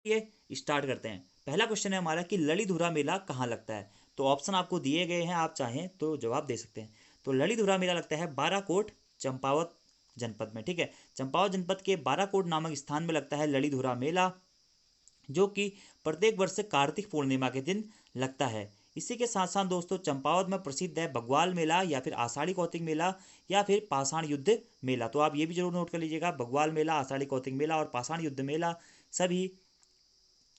ये स्टार्ट करते हैं। पहला क्वेश्चन है हमारा कि ललीधुरा मेला कहाँ लगता है। तो ऑप्शन आपको दिए गए हैं, आप चाहें तो जवाब दे सकते हैं। तो ललीधुरा मेला लगता है बाराकोट चंपावत जनपद में। ठीक है, चंपावत जनपद के बाराकोट नामक स्थान में लगता है ललीधुरा मेला, जो कि प्रत्येक वर्ष कार्तिक पूर्णिमा के दिन लगता है। इसी के साथ साथ दोस्तों चंपावत में प्रसिद्ध है बग्वाल मेला या फिर आषाढ़ी कौतिक मेला या फिर पाषाण युद्ध मेला। तो आप ये भी जरूर नोट कर लीजिएगा, बग्वाल मेला, आषाढ़ी कौतिक मेला और पाषाण युद्ध मेला सभी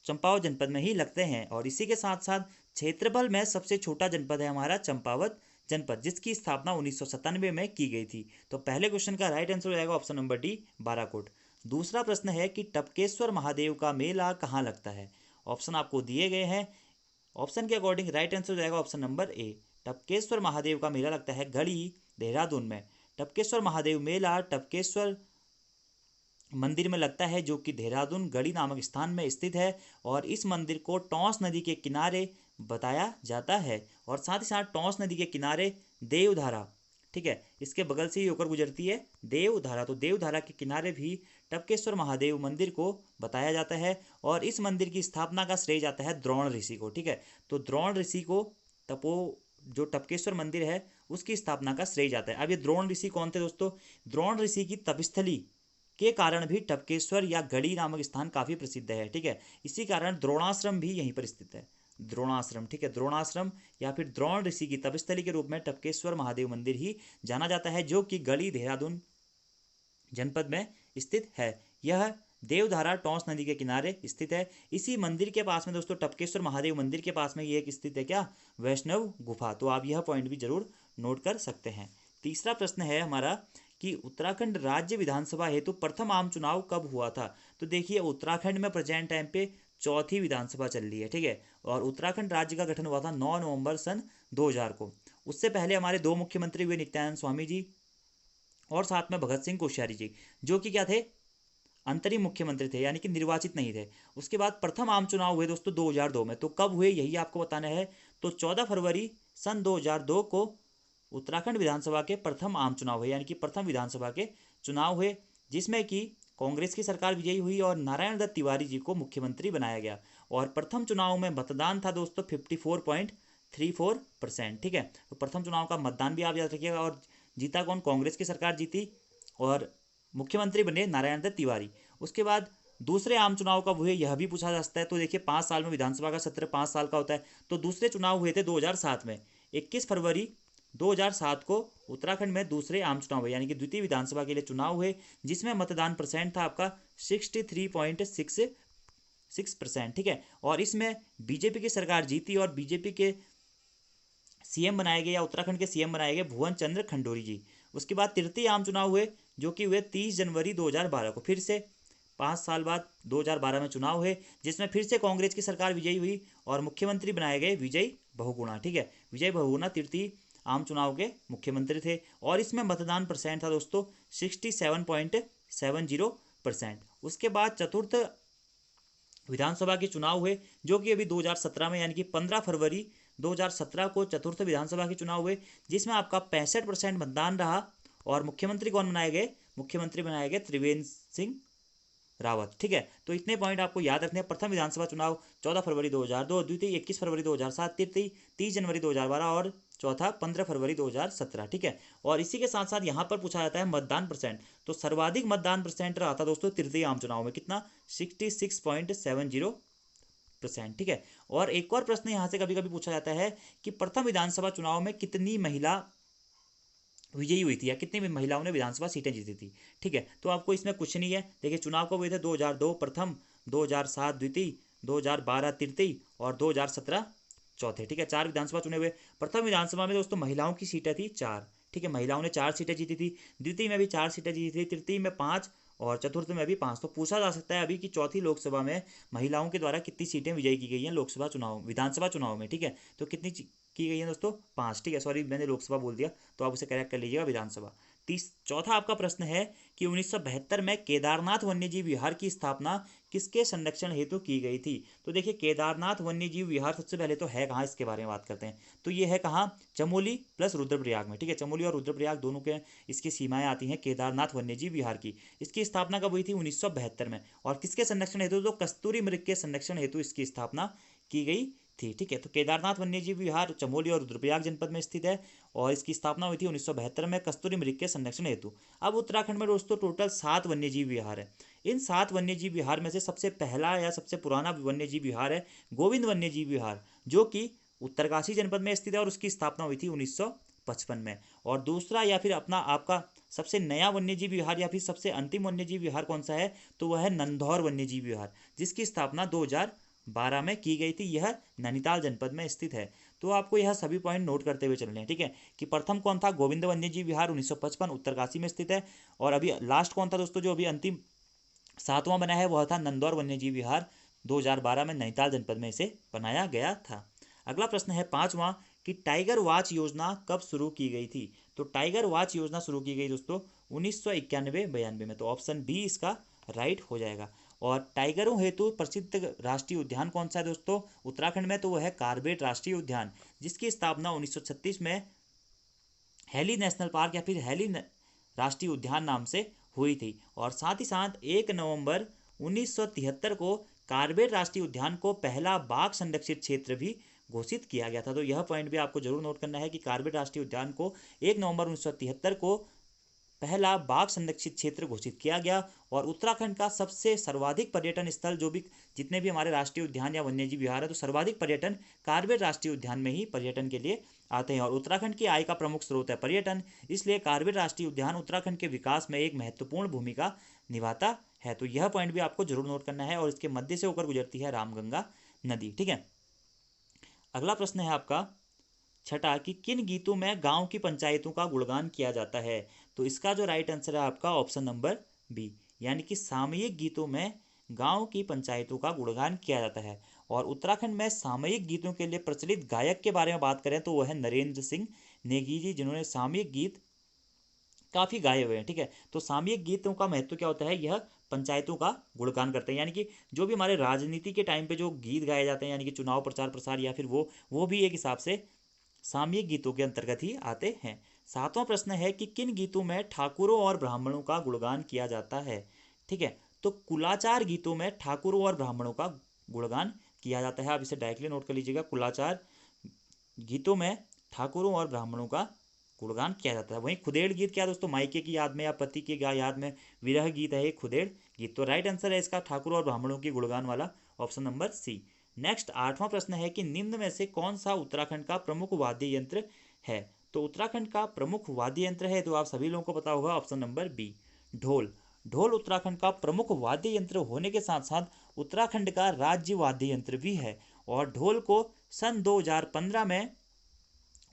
चंपावत जनपद में ही लगते हैं। और इसी के साथ साथ क्षेत्रफल में सबसे छोटा जनपद है हमारा चंपावत जनपद, जिसकी स्थापना 1997 में की गई थी। तो पहले क्वेश्चन का राइट आंसर हो जाएगा ऑप्शन नंबर डी, बाराकोट। दूसरा प्रश्न है कि टपकेश्वर महादेव का मेला कहाँ लगता है। ऑप्शन आपको दिए गए हैं, ऑप्शन के अकॉर्डिंग राइट आंसर हो जाएगा option number A, Tapkeshwar Mahadev का मेला लगता है गढ़ी देहरादून में। टपकेश्वर महादेव मेला टपकेश्वर मंदिर में लगता है, जो कि देहरादून गढ़ी नामक स्थान में स्थित है। और इस मंदिर को टॉस नदी के किनारे बताया जाता है। और साथ ही साथ टॉस नदी के किनारे देवधारा, ठीक है, इसके बगल से ही होकर गुजरती है देवधारा। तो देवधारा के किनारे भी टपकेश्वर महादेव मंदिर को बताया जाता है। और इस मंदिर की स्थापना का श्रेय जाता है द्रोण ऋषि को। ठीक है, तो द्रोण ऋषि को तपो जो टपकेश्वर मंदिर है उसकी स्थापना का श्रेय जाता है। अब ये द्रोण ऋषि कौन थे दोस्तों? द्रोण ऋषि की तपस्थली के कारण भी टपकेश्वर या गढ़ी नामक स्थान काफ़ी प्रसिद्ध है। ठीक है, इसी कारण द्रोणाश्रम भी यहीं पर स्थित है, द्रोणाश्रम। ठीक है, द्रोणाश्रम या फिर द्रोण ऋषि की तपस्थली के रूप में टपकेश्वर महादेव मंदिर ही जाना जाता है, जो कि गढ़ी देहरादून जनपद में स्थित है। यह देवधारा टॉस नदी के किनारे स्थित है। इसी मंदिर के पास में दोस्तों, टपकेश्वर महादेव मंदिर के पास में ये एक स्थित है क्या, वैष्णव गुफा। तो आप यह पॉइंट भी जरूर नोट कर सकते हैं। तीसरा प्रश्न है हमारा कि उत्तराखंड राज्य विधानसभा हेतु प्रथम आम चुनाव कब हुआ था। तो देखिए, उत्तराखंड में प्रेजेंट टाइम पे चौथी विधानसभा चल रही है। ठीक है, और उत्तराखंड राज्य का गठन हुआ था 9 नवंबर सन 2000 को। उससे पहले हमारे दो मुख्यमंत्री हुए, नित्यानंद स्वामी जी और साथ में भगत सिंह कोश्यारी जी, जो कि क्या थे, अंतरिम मुख्यमंत्री थे, यानी कि निर्वाचित नहीं थे। उसके बाद प्रथम आम चुनाव हुए दोस्तों 2002 में। तो कब हुए यही आपको बताना है। तो 14 फरवरी सन 2002 को उत्तराखंड विधानसभा के प्रथम आम चुनाव हुए, यानी कि प्रथम विधानसभा के चुनाव हुए, जिसमें कि कांग्रेस की सरकार विजयी हुई और नारायण दत्त तिवारी जी को मुख्यमंत्री बनाया गया। और प्रथम चुनाव में मतदान था दोस्तों 54.34%। ठीक है, तो प्रथम चुनाव का मतदान भी आप याद रखिएगा। और जीता कौन? कांग्रेस की सरकार जीती और मुख्यमंत्री बने नारायण दत्त तिवारी। उसके बाद दूसरे आम चुनाव कब हुए यह भी पूछा जा सकता है। तो देखिए, 5 साल में विधानसभा का सत्र 5 साल का होता है। तो दूसरे चुनाव हुए थे 2007 में। 21 फरवरी 2007 को उत्तराखंड में दूसरे आम चुनाव हुए, यानी कि द्वितीय विधानसभा के लिए चुनाव हुए, जिसमें मतदान परसेंट था आपका 63.66%। ठीक है, और इसमें बीजेपी की सरकार जीती और बीजेपी के सीएम बनाए गए या उत्तराखंड के सीएम बनाए गए भुवन चंद्र खंडूरी जी। उसके बाद तृतीय आम चुनाव हुए, जो कि हुए 30 जनवरी 2012 को। फिर से 5 साल बाद 2012 में चुनाव हुए, जिसमें फिर से कांग्रेस की सरकार विजयी हुई और मुख्यमंत्री बनाए गए विजय बहुगुणा। ठीक है, विजय बहुगुणा तृतीय आम चुनाव के मुख्यमंत्री थे। और इसमें मतदान परसेंट था दोस्तों 67.70%। उसके बाद चतुर्थ विधानसभा के चुनाव हुए, जो कि अभी 2017 में, यानी कि 15 फरवरी 2017 को चतुर्थ विधानसभा के चुनाव हुए, जिसमें आपका 65% मतदान रहा। और मुख्यमंत्री कौन बनाए गए? मुख्यमंत्री बनाए गए त्रिवेंद्र सिंह रावत। ठीक है, तो इतने पॉइंट आपको याद रखने हैं। प्रथम विधानसभा चुनाव 14 फरवरी 2002, द्वितीय 21 फरवरी 2007, तृतीय 30 जनवरी 2012 और चौथा 15 फरवरी 2017। ठीक है, और इसी के साथ साथ यहाँ पर पूछा जाता है मतदान परसेंट। तो सर्वाधिक मतदान परसेंट रहा था दोस्तों तृतीय आम चुनाव में, कितना? 66.70%। ठीक है, और एक और प्रश्न यहाँ से कभी कभी पूछा जाता है कि प्रथम विधानसभा चुनाव में कितनी महिला विजयी हुई थी या कितनी महिलाओं ने विधानसभा सीटें जीती थी। ठीक है, तो आपको इसमें कुछ नहीं है। देखिए, चुनाव कब हुए थे? 2002 प्रथम, 2007 द्वितीय, 2012 तृतीय और 2017 चौथे। ठीक है, 4 विधानसभा चुने हुए। प्रथम विधानसभा में दोस्तों महिलाओं की सीटें थी 4। ठीक है, महिलाओं ने 4 सीटें जीती थी। द्वितीय में भी 4 सीटें जीती थी, तृतीय में 5 और चतुर्थ में भी 5। तो पूछा जा सकता है अभी कि चौथी लोकसभा में महिलाओं के द्वारा कितनी सीटें विजयी की गई हैं लोकसभा चुनाव, विधानसभा चुनाव में। ठीक है, तो कितनी की गई है दोस्तों? 5। ठीक है, सॉरी मैंने लोकसभा बोल दिया, तो आप उसे करेक्ट कर लीजिएगा, विधानसभा। चौथा आपका प्रश्न है कि 1972 में केदारनाथ वन्यजीव विहार की स्थापना किसके संरक्षण हेतु की गई थी। तो देखिए केदारनाथ वन्यजीव विहार सबसे पहले तो है कहाँ, इसके बारे में बात करते हैं। तो ये है कहाँ, चमोली प्लस रुद्रप्रयाग में, ठीक है। चमोली और रुद्रप्रयाग दोनों के इसकी सीमाएं आती हैं केदारनाथ वन्यजीव विहार की। इसकी स्थापना कब हुई थी, 1972 में। और किसके संरक्षण हेतु, तो कस्तूरी मृग के संरक्षण हेतु इसकी स्थापना की गई थी, ठीक है। तो केदारनाथ वन्यजीव विहार चमोली और रुद्रप्रयाग जनपद में स्थित है और इसकी स्थापना हुई थी 1972 में कस्तूरी मृग के संरक्षण हेतु। अब उत्तराखंड में दोस्तों टोटल 7 वन्यजीव विहार है। इन 7 वन्यजीव विहार में से सबसे पहला या सबसे पुराना वन्यजीव विहार है गोविंद वन्यजीव विहार, जो कि उत्तरकाशी जनपद में स्थित है और उसकी स्थापना हुई थी 1955 में। और दूसरा या फिर अपना आपका सबसे नया वन्यजीव विहार या फिर सबसे अंतिम वन्यजीव विहार कौन सा है, तो वह है नंधौर वन्यजीव विहार, जिसकी स्थापना 2012 में की गई थी। यह नैनीताल जनपद में स्थित है। तो आपको यह सभी पॉइंट नोट करते हुए चलने हैं, ठीक है। कि प्रथम कौन था, गोविंद वन्यजीव विहार 1955 उत्तरकाशी में स्थित है। और अभी लास्ट कौन था दोस्तों, जो अभी अंतिम 7वां बना है, वह था नंदौर वन्यजीव विहार, 2012 में नैनीताल जनपद में इसे बनाया गया था। अगला प्रश्न है 5वां कि टाइगर वॉच योजना कब शुरू की गई थी। तो टाइगर वॉच योजना शुरू की गई दोस्तों 1991-92 में। तो ऑप्शन बी इसका राइट हो जाएगा। और टाइगरों हेतु प्रसिद्ध राष्ट्रीय उद्यान कौन सा है दोस्तों उत्तराखंड में, तो वह है कार्बेट राष्ट्रीय उद्यान, जिसकी स्थापना 1936 में हैली नेशनल पार्क या फिर हैली राष्ट्रीय उद्यान नाम से हुई थी। और साथ ही साथ 1 नवंबर 1973 को कार्बेट राष्ट्रीय उद्यान को पहला बाघ संरक्षित क्षेत्र भी घोषित किया गया था। तो यह पॉइंट भी आपको जरूर नोट करना है कि कार्बेट राष्ट्रीय उद्यान को 1 नवंबर 1973 को पहला बाघ संरक्षित क्षेत्र घोषित किया गया। और उत्तराखंड का सबसे सर्वाधिक पर्यटन स्थल, जो भी जितने भी हमारे राष्ट्रीय उद्यान या वन्यजीव विहार है, तो सर्वाधिक पर्यटन कार्बेट राष्ट्रीय उद्यान में ही पर्यटन के लिए आते हैं। और उत्तराखंड की आय का प्रमुख स्रोत है पर्यटन, इसलिए कार्बेट राष्ट्रीय उद्यान उत्तराखंड के विकास में एक महत्वपूर्ण भूमिका निभाता है। तो यह पॉइंट भी आपको जरूर नोट करना है। और इसके मध्य से होकर गुजरती है रामगंगा नदी, ठीक है। अगला प्रश्न है आपका छठा कि किन गीतों में गांव की पंचायतों का गुणगान किया जाता है। तो इसका जो राइट आंसर है आपका ऑप्शन नंबर बी, यानी कि सामयिक गीतों में गांव की पंचायतों का गुणगान किया जाता है। और उत्तराखंड में सामयिक गीतों के लिए प्रचलित गायक के बारे में बात करें तो वह है नरेंद्र सिंह नेगी जी, जिन्होंने सामयिक गीत काफ़ी गाए हुए हैं, ठीक है। तो सामयिक गीतों का महत्व क्या होता है, यह पंचायतों का गुणगान करते हैं, यानी कि जो भी हमारे राजनीति के टाइम पे जो गीत गाए जाते हैं, यानी कि चुनाव प्रचार प्रसार या फिर वो भी एक हिसाब से सामयिक गीतों के अंतर्गत ही आते हैं। 7वां प्रश्न है कि किन गीतों में ठाकुरों और ब्राह्मणों का गुणगान किया जाता है, ठीक है। तो कुलाचार गीतों में ठाकुरों और ब्राह्मणों का गुणगान किया जाता है। आप इसे डायरेक्टली नोट कर लीजिएगा, कुलाचार गीतों में ठाकुरों और ब्राह्मणों का गुणगान किया जाता है। वहीं खुदेड़ गीत क्या दोस्तों, मायके की याद में या पति की याद में विरह गीत है एक खुदेड़ गीत। तो राइट आंसर है इसका ठाकुर और ब्राह्मणों की गुणगान वाला ऑप्शन नंबर सी। नेक्स्ट 8वां प्रश्न है कि निम्न में से कौन सा उत्तराखंड का प्रमुख वाद्य यंत्र है। तो उत्तराखंड का प्रमुख वाद्य यंत्र है, तो आप सभी लोगों को पता होगा, ऑप्शन नंबर बी ढोल। ढोल उत्तराखंड का प्रमुख वाद्य यंत्र होने के साथ साथ उत्तराखंड का राज्य वाद्य यंत्र भी है। और ढोल को सन 2015 में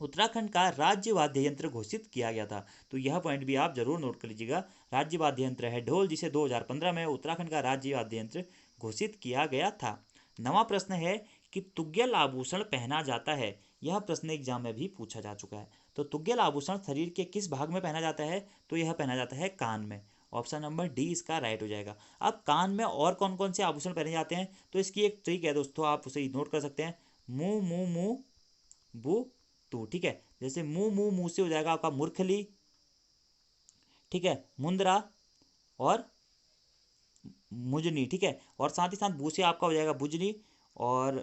उत्तराखंड का राज्य वाद्य यंत्र घोषित किया गया था। तो यह पॉइंट भी आप जरूर नोट कर लीजिएगा, राज्य वाद्य यंत्र है ढोल, जिसे 2015 में उत्तराखंड का राज्य वाद्य यंत्र घोषित किया गया था। 9वां प्रश्न है कि तुग्यल आभूषण पहना जाता है। यह प्रश्न एग्जाम में भी पूछा जा चुका है। तो तुग्यल आभूषण शरीर के किस भाग में पहना जाता है, तो यह पहना जाता है कान में। ऑप्शन नंबर डी इसका राइट हो जाएगा। अब कान में और कौन कौन से आभूषण पहने जाते हैं, तो इसकी एक ट्रिक है दोस्तों, आप उसे नोट कर सकते हैं, मुंह मुंह मुंह बू तू, ठीक है। जैसे मुंह मुंह मुंह से हो जाएगा आपका मूर्खली, ठीक है, मुंद्रा और मुजनी, ठीक है। और साथ ही साथ बू से आपका हो जाएगा बुजनी और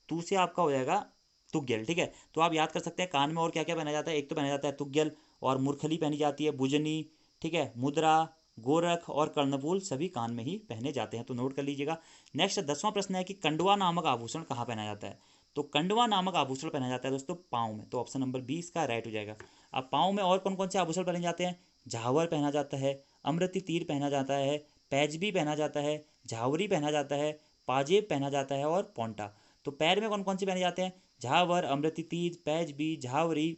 तू से आपका हो जाएगा तुग्यल, ठीक है। तो आप याद कर सकते हैं कान में और क्या क्या पहना जाता है, एक तो पहना जाता है तुग्यल और मूर्खली पहनी जाती है, बुजनी, ठीक है, मुद्रा, गोरख और कर्णपूल सभी कान में ही पहने जाते हैं। तो नोट कर लीजिएगा। नेक्स्ट 10वां प्रश्न है कि कंडवा नामक आभूषण कहाँ पहना जाता है। तो कंडवा नामक आभूषण पहना जाता है दोस्तों पाँव में। तो ऑप्शन नंबर बी इसका राइट हो जाएगा। अब पाँव में और कौन कौन से आभूषण पहने जाते हैं, झावर पहना जाता है, अमृति तीर पहना जाता है, पैजबी पहना जाता है, झावरी पहना जाता है, पाजेब पहना जाता है और पोंटा। तो पैर में कौन कौन से पहने जाते हैं, झावर, अमृति तीर, पैजबी, झावरी,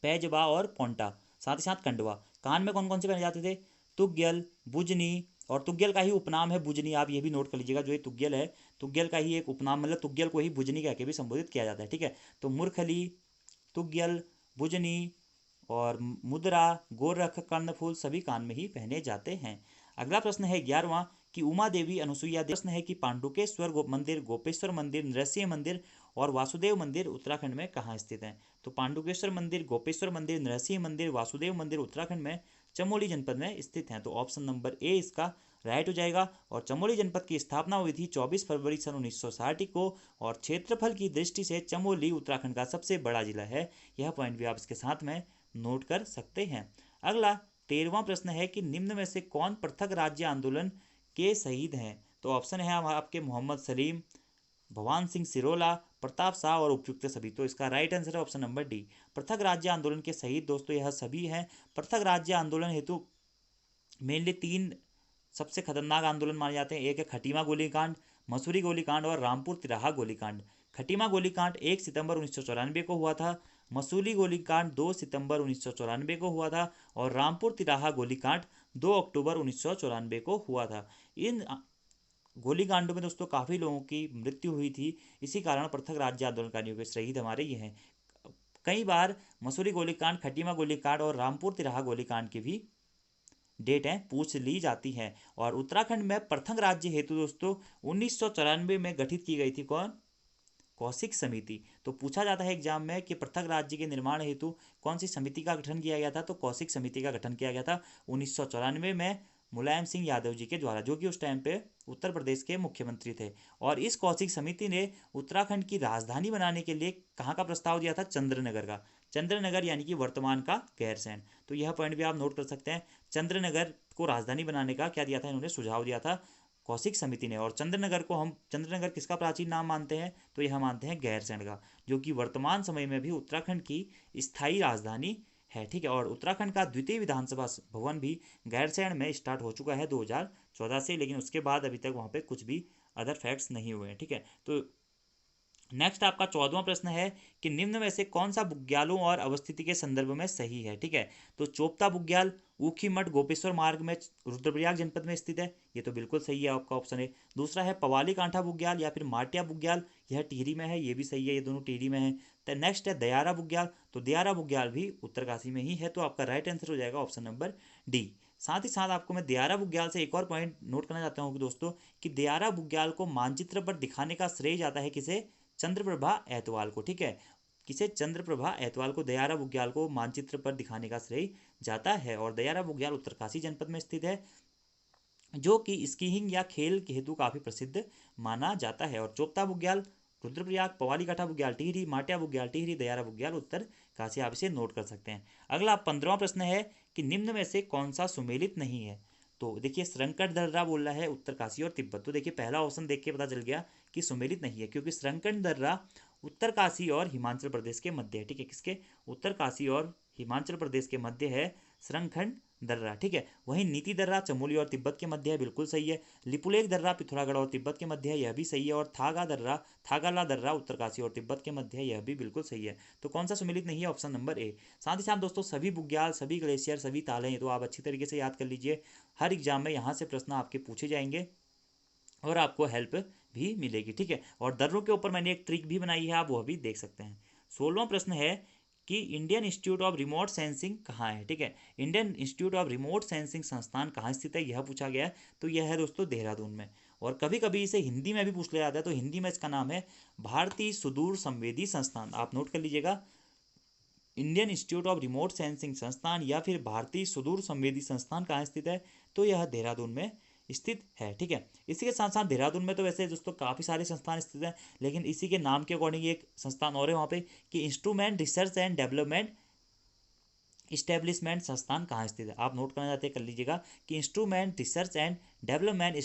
पैजबा और पोंटा, साथ ही साथ कंडवा। कान में कौन कौन से पहने जाते थे, तुग्यल, बुजनी, और तुग्यल का ही उपनाम है बुजनी। आप ये भी नोट कर लीजिएगा, जो ये तुग्यल है, तुग्यल का ही एक उपनाम, मतलब तुग्यल को ही बुजनी कह के भी संबोधित किया जाता है, ठीक है। तो मूर्खली, तुग्यल, बुजनी और मुद्रा, गोरख, कर्णफूल सभी कान में ही पहने जाते हैं। अगला प्रश्न है 11वां कि उमा देवी अनुसुईया देवी। प्रश्न है कि पांडुकेश्वर मंदिर, गोपेश्वर मंदिर, नृसिंह मंदिर और वासुदेव मंदिर उत्तराखंड में कहाँ स्थित है? तो पांडुकेश्वर मंदिर, गोपेश्वर मंदिर, नृसिंह मंदिर, वासुदेव मंदिर उत्तराखंड में चमोली जनपद में स्थित हैं। तो ऑप्शन नंबर ए इसका राइट हो जाएगा। और चमोली जनपद की स्थापना हुई थी 24 फरवरी सन 1960 को। और क्षेत्रफल की दृष्टि से चमोली उत्तराखंड का सबसे बड़ा जिला है। यह पॉइंट भी आप इसके साथ में नोट कर सकते हैं। अगला 13वां प्रश्न है कि निम्न में से कौन पृथक राज्य आंदोलन के शहीद हैं? तो ऑप्शन है आपके मोहम्मद सलीम, भगवान सिंह सिरोला, प्रताप शाह और उपयुक्त सभी। तो इसका राइट आंसर है ऑप्शन नंबर डी। पृथक राज्य आंदोलन के शहीद दोस्तों यह सभी हैं। पृथक राज्य आंदोलन हेतु मेनली 3 सबसे खतरनाक आंदोलन माने जाते हैं। एक है खटीमा गोलीकांड, मसूरी गोलीकांड और रामपुर तिराहा गोलीकांड। खटीमा गोलीकांड 1 सितंबर 1994 को हुआ था। मसूरी गोलीकांड 2 सितंबर 1994 को हुआ था। और रामपुर तिराहा गोलीकांड 2 अक्टूबर 1994 को हुआ था। इन गोलीकांडों में दोस्तों काफ़ी लोगों की मृत्यु हुई थी। इसी कारण पृथक राज्य आंदोलनकारियों के शहीद हमारे ये हैं। कई बार मसूरी गोलीकांड, खटीमा गोलीकांड और रामपुर तिराहा गोलीकांड की भी डेटें पूछ ली जाती हैं। और उत्तराखंड में पृथक राज्य हेतु दोस्तों 1994 में गठित की गई थी कौन? कौशिक समिति। तो पूछा जाता है एग्जाम में कि पृथक राज्य के निर्माण हेतु कौन सी समिति का गठन किया गया था? तो कौशिक समिति का गठन किया गया था 1994 में मुलायम सिंह यादव जी के द्वारा, जो कि उस टाइम पे उत्तर प्रदेश के मुख्यमंत्री थे। और इस कौशिक समिति ने उत्तराखंड की राजधानी बनाने के लिए कहाँ का प्रस्ताव दिया था? चंद्रनगर का। चंद्रनगर यानी कि वर्तमान का गैरसैंण। तो यह पॉइंट भी आप नोट कर सकते हैं। चंद्रनगर को राजधानी बनाने का क्या दिया था? इन्होंने सुझाव दिया था कौशिक समिति ने। और चंद्रनगर को हम, चंद्रनगर किसका प्राचीन नाम मानते हैं? तो यह मानते हैं गैरसैंण का, जो कि वर्तमान समय में भी उत्तराखंड की स्थायी राजधानी है। ठीक है। और उत्तराखंड का द्वितीय विधानसभा भवन भी गैरसैंण में स्टार्ट हो चुका है 2014 से, लेकिन उसके बाद अभी तक वहाँ पे कुछ भी अदर फैक्ट्स नहीं हुए हैं। ठीक है। तो नेक्स्ट आपका 14वां प्रश्न है कि निम्न में से कौन सा बुग्यालों और अवस्थिति के संदर्भ में सही है? ठीक है। तो चोपता बुग्याल ऊखीमठ गोपेश्वर मार्ग में रुद्रप्रयाग जनपद में स्थित है। ये तो बिल्कुल सही है, आपका ऑप्शन है। दूसरा है पवाली कांठा बुग्याल या फिर माटिया बुग्याल, यह टिहरी में है। ये भी सही है, ये दोनों टिहरी में है। तो नेक्स्ट है दयारा बुग्याल। तो दयारा बुग्याल भी उत्तरकाशी में ही है। तो आपका राइट आंसर हो जाएगा ऑप्शन नंबर डी। साथ ही साथ आपको मैं दयारा बुग्याल से एक और पॉइंट नोट करना चाहता हूँ कि दोस्तों कि दयारा बुग्याल को मानचित्र पर दिखाने का श्रेय जाता है किसे? चंद्रप्रभा ऐतवाल को। ठीक है। किसे? चंद्रप्रभा ऐतवाल को दयारा बुग्याल को मानचित्र पर दिखाने का श्रेय जाता है। और दयारा बुग्याल उत्तरकाशी जनपद में स्थित है, जो कि स्कीइंग या खेल के हेतु काफ़ी प्रसिद्ध माना जाता है। और चोपता बुग्याल रुद्रप्रयाग, पवाली काठा बुग्याल टिहरी, माटिया बुग्याल टिहरी, दयारा बुग्याल उत्तरकाशी। आप इसे नोट कर सकते हैं। अगला 15वां प्रश्न है कि निम्न में से कौन सा सुमेलित नहीं है? तो देखिए श्रंकट दर्रा बोल रहा है उत्तरकाशी और तिब्बत। तो देखिए पहला ऑप्शन देख के पता चल गया कि सुमेलित नहीं है, क्योंकि श्रंकट दर्रा उत्तरकाशी और हिमाचल प्रदेश के मध्य है। ठीक है। किसके? उत्तरकाशी और हिमाचल प्रदेश के मध्य है श्रंखंड दर्रा। ठीक है। वहीं नीति दर्रा चमोली और तिब्बत के मध्य है, बिल्कुल सही है। लिपुलेख दर्रा पिथौरागढ़ और तिब्बत के मध्य है, यह भी सही है। और थागा दर्रा, थागाला दर्रा उत्तरकाशी और तिब्बत के मध्य है, यह भी बिल्कुल सही है। तो कौन सा सुमेलित नहीं है? Option number A. साथ ही साथ दोस्तों सभी बुग्याल, सभी ग्लेशियर, सभी ताले हैं, तो आप अच्छी तरीके से याद कर लीजिए। हर एग्जाम में यहाँ से प्रश्न आपके पूछे जाएंगे और आपको हेल्प भी मिलेगी। ठीक है। और दर्रों के ऊपर मैंने एक ट्रिक भी बनाई है, आप वह भी देख सकते हैं। 16वां प्रश्न है कि Indian institute of remote sensing कहाँ है? ठीक है। Indian institute of remote sensing संस्थान कहाँ स्थित है, यह पूछा गया है। तो यह है दोस्तों देहरादून में। और कभी कभी इसे हिंदी में भी पूछ लिया जाता है। तो हिंदी में इसका नाम है भारतीय सुदूर संवेदी संस्थान। आप नोट कर लीजिएगा, Indian institute of remote sensing संस्थान या फिर भारतीय सुदूर संवेदी संस्थान कहाँ स्थित है? तो यह देहरादून में स्थित है। ठीक है। इसी के साथ साथ देहरादून में तो वैसे दोस्तों काफ़ी सारे संस्थान स्थित हैं, लेकिन इसी के नाम के अकॉर्डिंग एक संस्थान और है वहाँ पे कि instrument research and development establishment संस्थान कहाँ स्थित है। आप नोट करना चाहते हैं कर लीजिएगा कि instrument research and development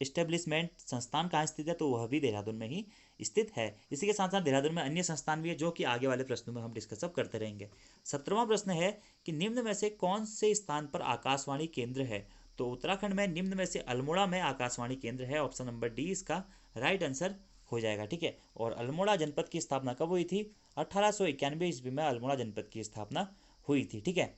establishment संस्थान कहाँ स्थित है? तो वह भी देहरादून में ही स्थित है। इसी के साथ साथ देहरादून में अन्य संस्थान भी है, जो कि आगे वाले प्रश्नों में हम डिस्कस अब करते रहेंगे। 17वां प्रश्न है कि निम्न में से कौन से स्थान पर आकाशवाणी केंद्र है? तो उत्तराखंड में निम्न में से अल्मोड़ा में आकाशवाणी केंद्र है। ऑप्शन नंबर डी इसका राइट आंसर हो जाएगा। ठीक है। और अल्मोड़ा जनपद की स्थापना कब हुई थी? 1891 ईस्वी में अल्मोड़ा जनपद की स्थापना हुई थी। ठीक है।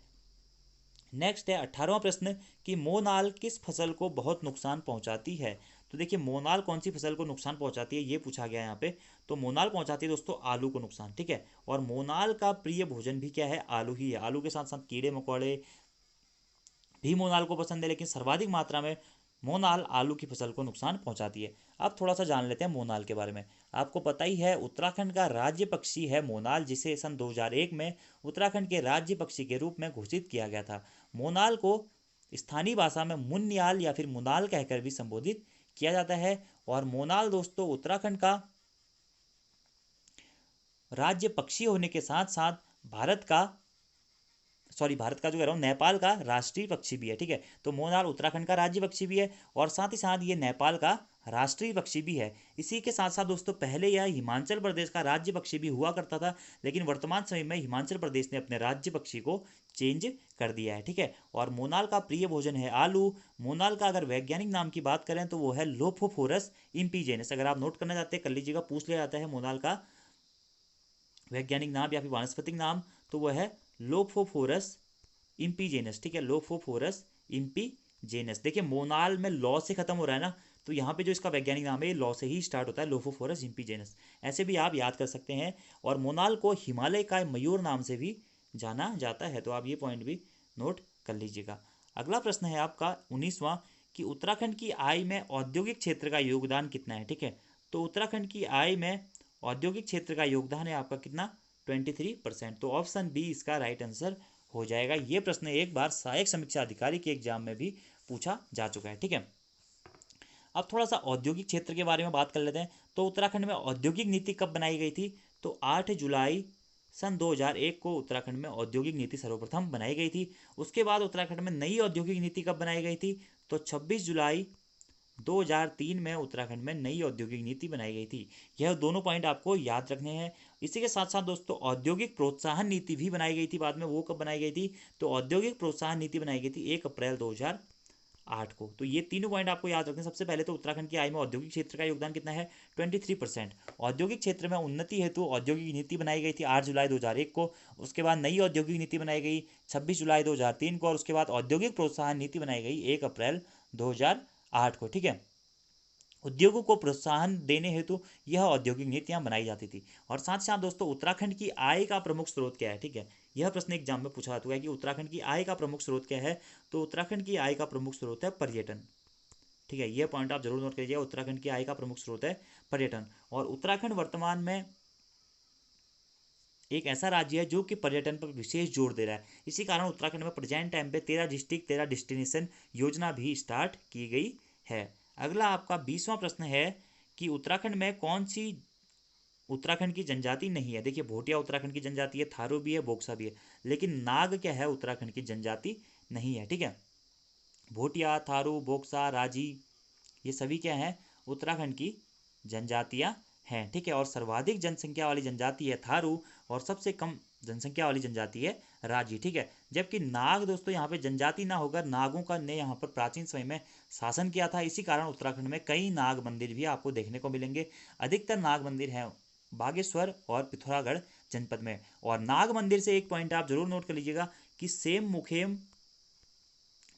नेक्स्ट है 18वां प्रश्न कि मोनाल किस फसल को बहुत नुकसान पहुंचाती है? तो देखिए मोनाल कौन सी फसल को नुकसान पहुंचाती है ये पूछा गया है यहाँ पे। तो मोनाल पहुंचाती है दोस्तों आलू को नुकसान, ठीक है। और मोनाल का प्रिय भोजन भी क्या है, आलू ही है। आलू के साथ साथ कीड़े मकोड़े भी मोनाल को पसंद है, लेकिन सर्वाधिक मात्रा में मोनाल आलू की फसल को नुकसान पहुंचाती है। अब थोड़ा सा जान लेते हैं मोनाल के बारे में। आपको पता ही है उत्तराखंड का राज्य पक्षी है मोनाल, जिसे सन 2001 में उत्तराखंड के राज्य पक्षी के रूप में घोषित किया गया था। मोनाल को स्थानीय भाषा में मुन्याल या फिर मुनाल कहकर भी संबोधित किया जाता है। और मोनाल दोस्तों उत्तराखंड का राज्य पक्षी होने के साथ साथ भारत का जो कह रहा हूँ नेपाल का राष्ट्रीय पक्षी भी है, ठीक है। तो मोनाल उत्तराखंड का राज्य पक्षी भी है और साथ ही साथ ये नेपाल का राष्ट्रीय पक्षी भी है। इसी के साथ साथ दोस्तों पहले यह हिमाचल प्रदेश का राज्य पक्षी भी हुआ करता था, लेकिन वर्तमान समय में हिमाचल प्रदेश ने अपने राज्य पक्षी को चेंज कर दिया है, ठीक है। और मोनाल का प्रिय भोजन है आलू। मोनाल का अगर वैज्ञानिक नाम की बात करें तो वो है लोफोफोरस इम्पीजेनस। अगर आप नोट करना चाहते हैं कर लीजिएगा, पूछ लिया जाता है मोनाल का वैज्ञानिक नाम या फिर वानस्पतिक नाम, तो वह है लोफोफोरस इम्पीजेनस, ठीक है। लोफोफोरस इम्पीजेनस। देखिए मोनाल में लॉ से खत्म हो रहा है ना, तो यहाँ पे जो इसका वैज्ञानिक नाम है ये लॉ से ही स्टार्ट होता है, लोफोफोरस इम्पीजेनस। ऐसे भी आप याद कर सकते हैं। और मोनाल को हिमालय का मयूर नाम से भी जाना जाता है, तो आप ये पॉइंट भी नोट कर लीजिएगा। अगला प्रश्न है आपका 19वां कि उत्तराखंड की आय में औद्योगिक क्षेत्र का योगदान कितना है, ठीक है। तो उत्तराखंड की आय में औद्योगिक क्षेत्र का योगदान है आपका कितना, 23%। तो ऑप्शन बी इसका राइट आंसर हो जाएगा। ये प्रश्न एक बार सहायक समीक्षा अधिकारी के एग्जाम में भी पूछा जा चुका है, ठीक है। अब थोड़ा सा औद्योगिक क्षेत्र के बारे में बात कर लेते हैं। तो उत्तराखंड में औद्योगिक नीति कब बनाई गई थी, तो 8 जुलाई सन 2001 को उत्तराखंड में औद्योगिक नीति सर्वप्रथम बनाई गई थी। उसके बाद उत्तराखंड में नई औद्योगिक नीति कब बनाई गई थी, तो 26 जुलाई 2003 में उत्तराखंड में नई औद्योगिक नीति बनाई गई थी। यह दोनों पॉइंट आपको याद रखने हैं। इसी के साथ साथ दोस्तों औद्योगिक प्रोत्साहन नीति भी बनाई गई थी बाद में। वो कब बनाई गई थी, तो औद्योगिक प्रोत्साहन नीति बनाई गई थी 1 अप्रैल 2008 को। तो ये तीनों पॉइंट आपको याद रखने हैं। सबसे पहले तो उत्तराखंड की आय में औद्योगिक क्षेत्र का योगदान कितना है, 23%। औद्योगिक क्षेत्र में उन्नति हेतु औद्योगिक नीति बनाई गई थी 8 जुलाई 2001 को। उसके बाद नई औद्योगिक नीति बनाई गई 26 जुलाई 2003 को। और उसके बाद औद्योगिक प्रोत्साहन नीति बनाई गई 1 अप्रैल 2008 को, ठीक है। उद्योगों को प्रोत्साहन देने हेतु यह औद्योगिक नीतियां बनाई जाती थी। और साथ साथ दोस्तों उत्तराखंड की आय का प्रमुख स्रोत क्या है, ठीक है। यह प्रश्न एग्जाम में पूछा जाता है कि उत्तराखंड की आय का प्रमुख स्रोत क्या है, तो उत्तराखंड की आय का प्रमुख स्रोत है पर्यटन, ठीक है। यह पॉइंट आप जरूर नोट करिए, उत्तराखंड की आय का प्रमुख स्रोत है पर्यटन। और उत्तराखंड वर्तमान में एक ऐसा राज्य है जो कि पर्यटन पर विशेष जोर दे रहा है। इसी कारण उत्तराखंड में प्रेजेंट टाइम पे 13 डिस्ट्रिक्ट 13 डेस्टिनेशन योजना भी स्टार्ट की गई है। अगला आपका 20वां प्रश्न है कि उत्तराखंड में कौन सी उत्तराखंड की जनजाति नहीं है। देखिए भोटिया उत्तराखंड की जनजाति है, थारू भी है, बोक्सा भी है, लेकिन नाग क्या है, उत्तराखंड की जनजाति नहीं है, ठीक है। भोटिया, थारू, बोक्सा, राजी ये सभी क्या है, उत्तराखंड की जनजातियां हैं, ठीक है। और सर्वाधिक जनसंख्या वाली जनजाति है थारू और सबसे कम जनसंख्या वाली जनजाति है राजी, ठीक है। जबकि नाग दोस्तों यहाँ पे जनजाति ना होकर नागों का ने यहाँ पर प्राचीन समय में शासन किया था। इसी कारण उत्तराखंड में कई नाग मंदिर भी आपको देखने को मिलेंगे। अधिकतर नाग मंदिर हैं बागेश्वर और पिथौरागढ़ जनपद में। और नाग मंदिर से एक पॉइंट आप जरूर नोट कर लीजिएगा कि सेम मुखेम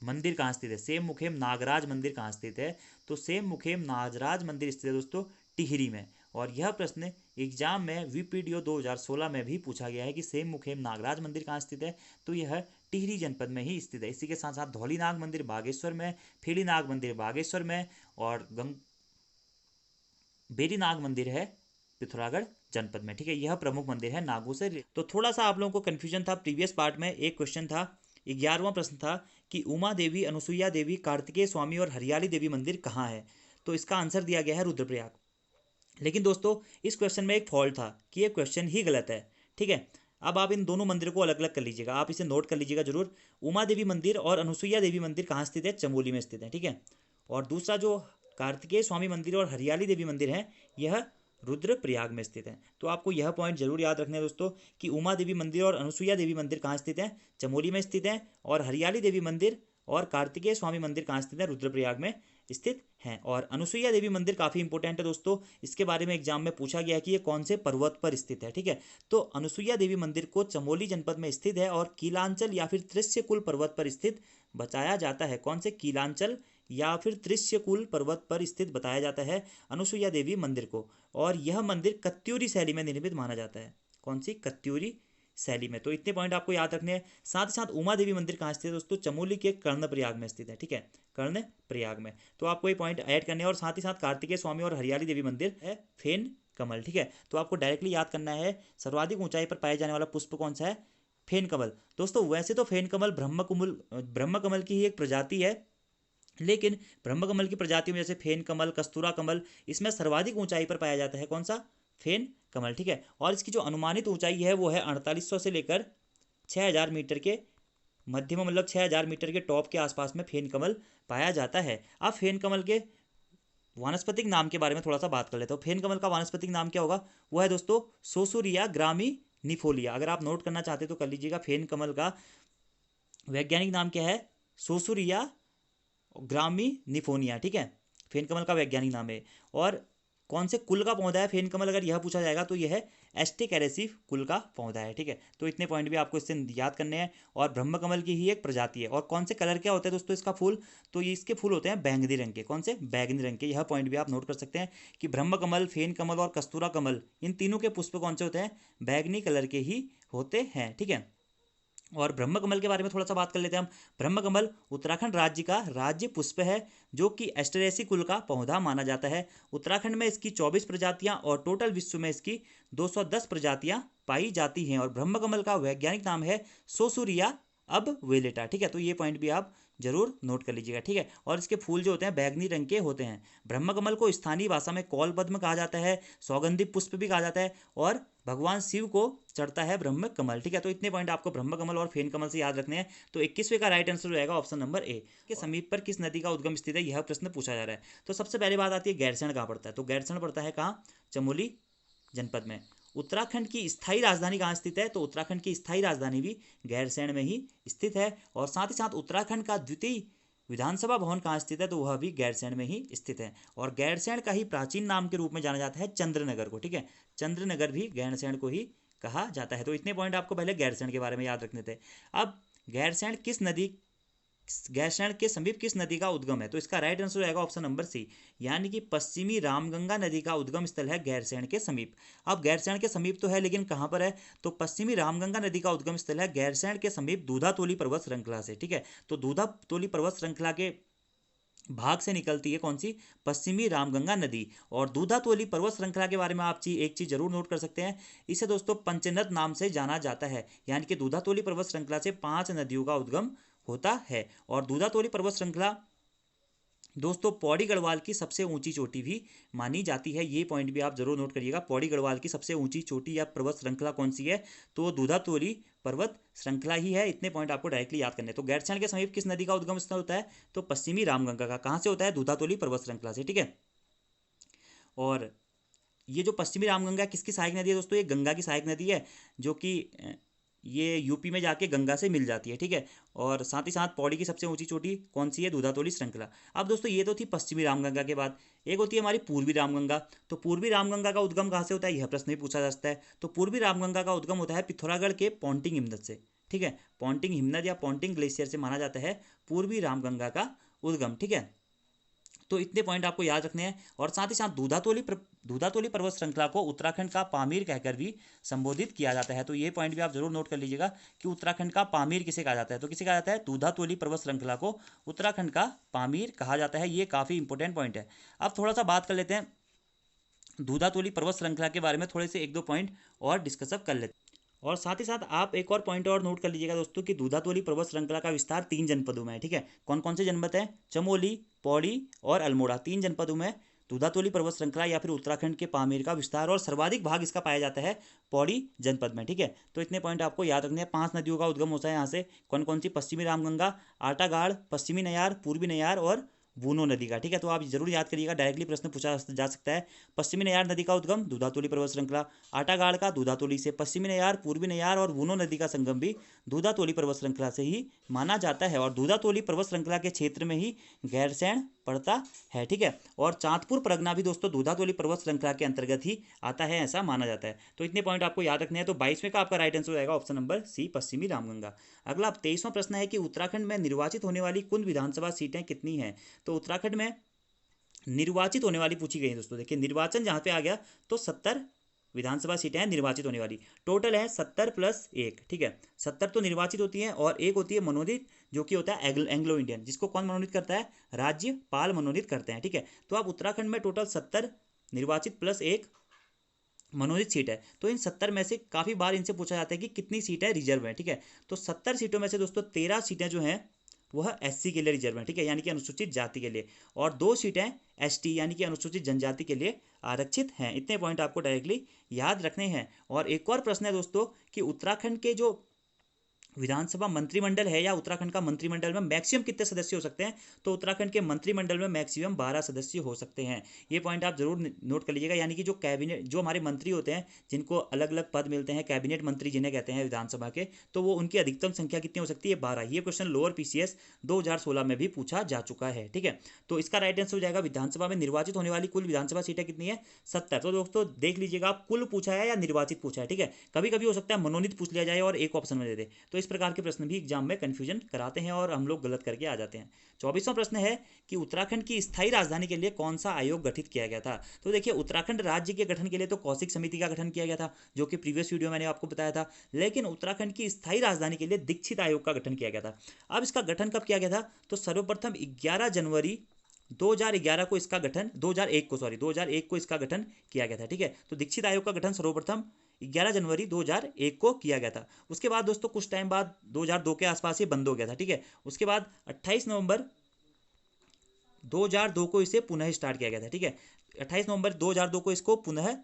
मंदिर कहाँ स्थित है, सेम मुखेम नागराज मंदिर कहाँ स्थित है, तो सेम मुखेम नागराज मंदिर स्थित है दोस्तों टिहरी में। और यह प्रश्न एग्जाम में वीपीडीओ 2016 में भी पूछा गया है कि सेम मुखेम नागराज मंदिर कहाँ स्थित है, तो यह टिहरी जनपद में ही स्थित है। इसी के साथ साथ धौली नाग मंदिर बागेश्वर में, फेली नाग मंदिर बागेश्वर में और बेरी नाग मंदिर है पिथौरागढ़ जनपद में, ठीक है। यह प्रमुख मंदिर है नागों से। तो थोड़ा सा आप लोगों को कंफ्यूजन था प्रीवियस पार्ट में। एक क्वेश्चन था 11वां प्रश्न था कि उमा देवी, अनुसुईया देवी, कार्तिकेय स्वामी और हरियाली देवी मंदिर कहाँ है, तो इसका आंसर दिया गया है रुद्रप्रयाग। लेकिन दोस्तों इस क्वेश्चन में एक फॉल्ट था कि ये क्वेश्चन ही गलत है, ठीक है। अब आप इन दोनों मंदिरों को अलग अलग कर लीजिएगा, आप इसे नोट कर लीजिएगा जरूर। उमा देवी मंदिर और अनुसुईया देवी मंदिर कहाँ स्थित है, चमोली में स्थित है, ठीक है। और दूसरा जो कार्तिकेय स्वामी मंदिर और हरियाली देवी मंदिर है यह रुद्रप्रयाग में स्थित है। तो आपको यह पॉइंट जरूर याद रखना है दोस्तों कि उमा देवी मंदिर और अनुसुईया देवी मंदिर कहाँ स्थित है, चमोली में स्थित है। और हरियाली देवी मंदिर और कार्तिकेय स्वामी मंदिर कहाँ स्थित है? रुद्रप्रयाग में स्थित हैं। और अनुसुईया देवी मंदिर काफ़ी इंपॉर्टेंट है दोस्तों, इसके बारे में एग्जाम में पूछा गया है कि ये कौन से पर्वत पर स्थित है, ठीक है। तो अनुसुईया देवी मंदिर को चमोली जनपद में स्थित है और कीलांचल या फिर त्रिशकुल पर्वत पर स्थित बताया जाता है। कौन से? कीलांचल या फिर त्रिशकुल पर्वत पर स्थित बताया जाता है अनुसुईया देवी मंदिर को। और यह मंदिर कत्यूरी शैली में निर्मित माना जाता है। कौन सी? कत्यूरी शैली में। तो इतने पॉइंट आपको याद रखने हैं। साथ ही साथ उमा देवी मंदिर कहाँ स्थित है दोस्तों? चमोली के कर्णप्रयाग में स्थित है, ठीक है, कर्णप्रयाग में। तो आपको ये पॉइंट ऐड करने हैं। और साथ ही साथ कार्तिकेय स्वामी और हरियाली देवी मंदिर है फेन कमल, ठीक है। तो आपको डायरेक्टली याद करना है सर्वाधिक ऊंचाई पर पाया जाने वाला पुष्प कौन सा है? फेन कमल। दोस्तों वैसे तो फेन कमल ब्रह्म कमल की ही एक प्रजाति है, लेकिन ब्रह्म कमल की प्रजातियों में जैसे फेन कमल, कस्तूरा कमल, इसमें सर्वाधिक ऊंचाई पर पाया जाता है कौन सा? फेन कमल, ठीक है। और इसकी जो अनुमानित ऊंचाई है वो है 4800 से लेकर 6000 मीटर के मध्य में, मतलब 6000 मीटर के टॉप के आसपास में फेन कमल पाया जाता है। अब फेन कमल के वानस्पतिक नाम के बारे में थोड़ा सा बात कर लेते हो। फेन कमल का वानस्पतिक नाम क्या होगा? वो है दोस्तों सोसुरिया ग्रामी निफोलिया। अगर आप नोट करना चाहते तो कर लीजिएगा। फेन कमल का वैज्ञानिक नाम क्या है? सोसुरिया ग्रामी निफोनिया, ठीक है, फेन कमल का वैज्ञानिक नाम है। और कौन से कुल का पौधा है फेन कमल? अगर यह पूछा जाएगा तो यह है एस्टेकेरेसिव कुल का पौधा है, ठीक है। तो इतने पॉइंट भी आपको इससे याद करने हैं। और ब्रह्म कमल की ही एक प्रजाति है। और कौन से कलर क्या होता है दोस्तों इसका फूल? तो ये इसके फूल होते हैं बैंगनी रंग के। कौन से? बैंगनी रंग के। यह पॉइंट भी आप नोट कर सकते हैं कि ब्रह्म कमल, फेन कमल और कस्तूरा कमल, इन तीनों के पुष्प कौन से होते हैं? बैंगनी कलर के ही होते हैं, ठीक है। और ब्रह्म कमल के बारे में थोड़ा सा बात कर लेते हैं हम। ब्रह्म कमल उत्तराखंड राज्य का राज्य पुष्प है, जो कि एस्टेरेसी कुल का पौधा माना जाता है। उत्तराखंड में इसकी 24 प्रजातियां और टोटल विश्व में इसकी 210 प्रजातियां पाई जाती हैं। और ब्रह्म कमल का वैज्ञानिक नाम है सोसुरिया अब वेलेटा, ठीक है। तो ये पॉइंट भी आप जरूर नोट कर लीजिएगा, ठीक है। और इसके फूल जो होते हैं बैंगनी रंग के होते हैं। ब्रह्म कमल को स्थानीय भाषा में कौल पद्म कहा जाता है, सौगंधी पुष्प भी कहा जाता है, और भगवान शिव को चढ़ता है ब्रह्म कमल, ठीक है। तो इतने पॉइंट आपको ब्रह्म कमल और फेन कमल से याद रखने हैं। तो 21वें का राइट आंसर रहेगा ऑप्शन नंबर ए। के समीप पर किस नदी का उद्गम स्थित है? यह प्रश्न पूछा जा रहा है। तो सबसे पहले बात आती है गैरसैंण कहाँ पड़ता है? तो गैरसैंण पड़ता है कहाँ? चमोली जनपद में। उत्तराखंड की स्थायी राजधानी कहाँ स्थित है? तो उत्तराखंड की स्थायी राजधानी भी गैरसैंण में ही स्थित है। और साथ ही साथ उत्तराखंड का द्वितीय विधानसभा भवन कहाँ स्थित है? तो वह भी गैरसैंण में ही स्थित है। और गैरसैंण का ही प्राचीन नाम के रूप में जाना जाता है चंद्रनगर को, ठीक है। चंद्रनगर भी गैरसैंण को ही कहा जाता है। तो इतने पॉइंट आपको पहले गैरसैंण के बारे में याद रखने थे। अब गैरसैंण के समीप किस नदी का उद्गम है? तो इसका राइट आंसर रहेगा ऑप्शन नंबर सी, यानी कि पश्चिमी रामगंगा नदी का उद्गम स्थल है गैरसैंण के समीप। अब गैरसैंण के समीप तो है, लेकिन कहाँ पर है? तो पश्चिमी रामगंगा नदी का उद्गम स्थल है गैरसैंण के समीप दूधातोली पर्वत श्रृंखला से, ठीक है। तो दूधातोली पर्वत श्रृंखला के भाग से निकलती है कौन सी? पश्चिमी रामगंगा नदी। और दूधातोली पर्वत श्रृंखला के बारे में आप एक चीज जरूर नोट कर सकते हैं, इसे दोस्तों पंचनद नाम से जाना जाता है। यानी कि दूधातोली पर्वत श्रृंखला से 5 नदियों का उद्गम होता है। और दूधातोली पर्वत श्रृंखला दोस्तों पौड़ी गढ़वाल की सबसे ऊंची चोटी भी मानी जाती है। ये पॉइंट भी आप जरूर नोट करिएगा। पौड़ी गढ़वाल की सबसे ऊंची चोटी या पर्वत श्रृंखला कौन सी है? तो दूधातोली पर्वत श्रृंखला ही है। इतने पॉइंट आपको डायरेक्टली याद करने। तो गैरसैंण के समीप किस नदी का उद्गम स्थल होता है? तो पश्चिमी रामगंगा का। कहाँ से होता है? दूधातोली पर्वत श्रृंखला से, ठीक है। और ये जो पश्चिमी रामगंगा किसकी सहायक नदी है दोस्तों? ये गंगा की सहायक नदी है, जो कि ये यूपी में जाके गंगा से मिल जाती है, ठीक है। और साथ ही साथ पौड़ी की सबसे ऊंची चोटी कौन सी है? दूधातोली श्रृंखला। अब दोस्तों ये तो थी पश्चिमी रामगंगा के बाद एक होती है हमारी पूर्वी रामगंगा। तो पूर्वी रामगंगा का उद्गम कहाँ से होता है? यह प्रश्न भी पूछा जा सकता है। तो पूर्वी रामगंगा का उद्गम होता है पिथौरागढ़ के पॉन्टिंग हिमनद से, ठीक है। पॉन्टिंग हिमनद या पॉन्टिंग ग्लेशियर से माना जाता है पूर्वी रामगंगा का उद्गम, ठीक है। तो इतने पॉइंट आपको याद रखने हैं। और साथ ही साथ दूधातोली पर्वत श्रृंखला को उत्तराखंड का पामीर कहकर भी संबोधित किया जाता है। तो ये पॉइंट भी आप जरूर नोट कर लीजिएगा कि उत्तराखंड का पामीर किसे कहा जाता है? तो किसे कहा जाता है? दूधातोली पर्वत श्रृंखला को उत्तराखंड का पामीर कहा जाता है। ये काफ़ी इंपॉर्टेंट पॉइंट है। अब थोड़ा सा बात कर लेते हैं दूधातोली पर्वत श्रृंखला के बारे में, थोड़े से 1-2 पॉइंट और डिस्कस कर लेते हैं। और साथ ही साथ आप एक और पॉइंट और नोट कर लीजिएगा दोस्तों कि दूधातोली पर्वत श्रृंखला का विस्तार 3 जनपदों में है, ठीक है। कौन कौन से जनपद हैं? चमोली, पौड़ी और अल्मोड़ा। 3 जनपदों में दूधातोली पर्वत श्रृंखला या फिर उत्तराखंड के पामीर का विस्तार, और सर्वाधिक भाग इसका पाया जाता है पौड़ी जनपद में, ठीक है। तो इतने पॉइंट आपको याद रखने हैं। 5 नदियों का उद्गम होता है यहाँ से। कौन कौन सी? पश्चिमी रामगंगा, आटागाड़, पश्चिमी नयार, पूर्वी नयार और वूनो नदी का, ठीक है। तो आप जरूर याद करिएगा, डायरेक्टली प्रश्न पूछा जा सकता है। पश्चिमी नयार नदी का उद्गम दूधातोली पर्वत श्रृंखला, आटागाड़ का दूधातोली से, पश्चिमी नयार, पूर्वी नयार और वूनो नदी का संगम भी दूधातोली पर्वत श्रृंखला से ही माना जाता है, और दूधातोली पर्वत श्रृंखला के क्षेत्र में ही गैरसैंण पड़ता है, ठीक है। और चांदपुर परगना भी दोस्तों दूधातोली पर्वत श्रृंखला के अंतर्गत ही आता है, ऐसा माना जाता है। तो इतने पॉइंट आपको याद रखने हैं। तो 22वें का आपका राइट आंसर हो जाएगा ऑप्शन नंबर सी, पश्चिमी रामगंगा। अगला 23वां प्रश्न है कि उत्तराखंड में निर्वाचित होने वाली कुल विधानसभा सीटें कितनी हैं। तो उत्तराखंड में निर्वाचित होने वाली पूछी गई है दोस्तों। देखिए निर्वाचन जहां पे आ गया तो 70 विधानसभा सीटें हैं निर्वाचित होने वाली, टोटल है 70 प्लस 1, ठीक है। 70 तो निर्वाचित होती हैं और एक होती है मनोनीत, जो कि होता है एंग्लो इंडियन, जिसको कौन मनोनीत करता है, राज्यपाल मनोनीत करते हैं, ठीक है। तो अब उत्तराखंड में टोटल 70 निर्वाचित प्लस 1 मनोनीत सीट है। तो इन 70 में से काफ़ी बार इनसे पूछा जाता है कि कितनी सीटें रिजर्व हैं, ठीक है। तो 70 सीटों में से दोस्तों 13 सीटें जो हैं वह एससी के लिए रिजर्व है, ठीक है, यानी कि अनुसूचित जाति के लिए, और 2 सीटें एसटी यानी कि अनुसूचित जनजाति के लिए आरक्षित हैं। इतने पॉइंट आपको डायरेक्टली याद रखने हैं। और एक और प्रश्न है दोस्तों कि उत्तराखंड के जो विधानसभा मंत्रिमंडल है या उत्तराखंड का मंत्रिमंडल में मैक्सिमम कितने सदस्य हो सकते हैं। तो उत्तराखंड के मंत्रिमंडल में मैक्सिमम 12 सदस्य हो सकते हैं। ये पॉइंट आप जरूर नोट कर लीजिएगा, यानी कि जो कैबिनेट, जो हमारे मंत्री होते हैं जिनको अलग अलग पद मिलते हैं, कैबिनेट मंत्री जिन्हें कहते हैं विधानसभा के, तो वो उनकी अधिकतम संख्या कितनी हो सकती है, 12। ये क्वेश्चन लोअर पीसीएस 2016 में भी पूछा जा चुका है, ठीक है। तो इसका राइट आंसर हो जाएगा विधानसभा में निर्वाचित होने वाली कुल विधानसभा सीटें कितनी है, 70। तो दोस्तों देख लीजिएगा आप, कुल पूछा है या निर्वाचित पूछा है, ठीक है। कभी कभी हो सकता है मनोनीत पूछ लिया जाए और एक ऑप्शन में दे दे, तो इस प्रकार के प्रश्न भी एग्जाम में कंफ्यूजन कराते हैं और हम लोग गलत करके आ जाते हैं। 24वां प्रश्न है कि उत्तराखंड की स्थायी राजधानी के लिए कौन सा आयोग गठित किया गया था। तो देखिए उत्तराखंड राज्य के गठन के लिए तो कौशिक समिति का गठन किया गया था, जो कि प्रीवियस वीडियो मैंने आपको बताया था। लेकिन उत्तराखंड की स्थायी राजधानी के लिए दीक्षित आयोग का गठन किया गया था। अब इसका गठन कब किया गया था, तो सर्वप्रथम 11 जनवरी 2011 को इसका गठन 2001 को इसका गठन किया गया था, ठीक है। तो दीक्षित आयोग का गठन सर्वप्रथम 11 जनवरी 2001 को किया गया था। उसके बाद दोस्तों कुछ टाइम बाद 2002 के आसपास ये बंद हो गया था, ठीक है। उसके बाद 28 नवंबर 2002 को इसे पुनः स्टार्ट किया गया था, ठीक है। 28 नवंबर 2002 को इसको पुनः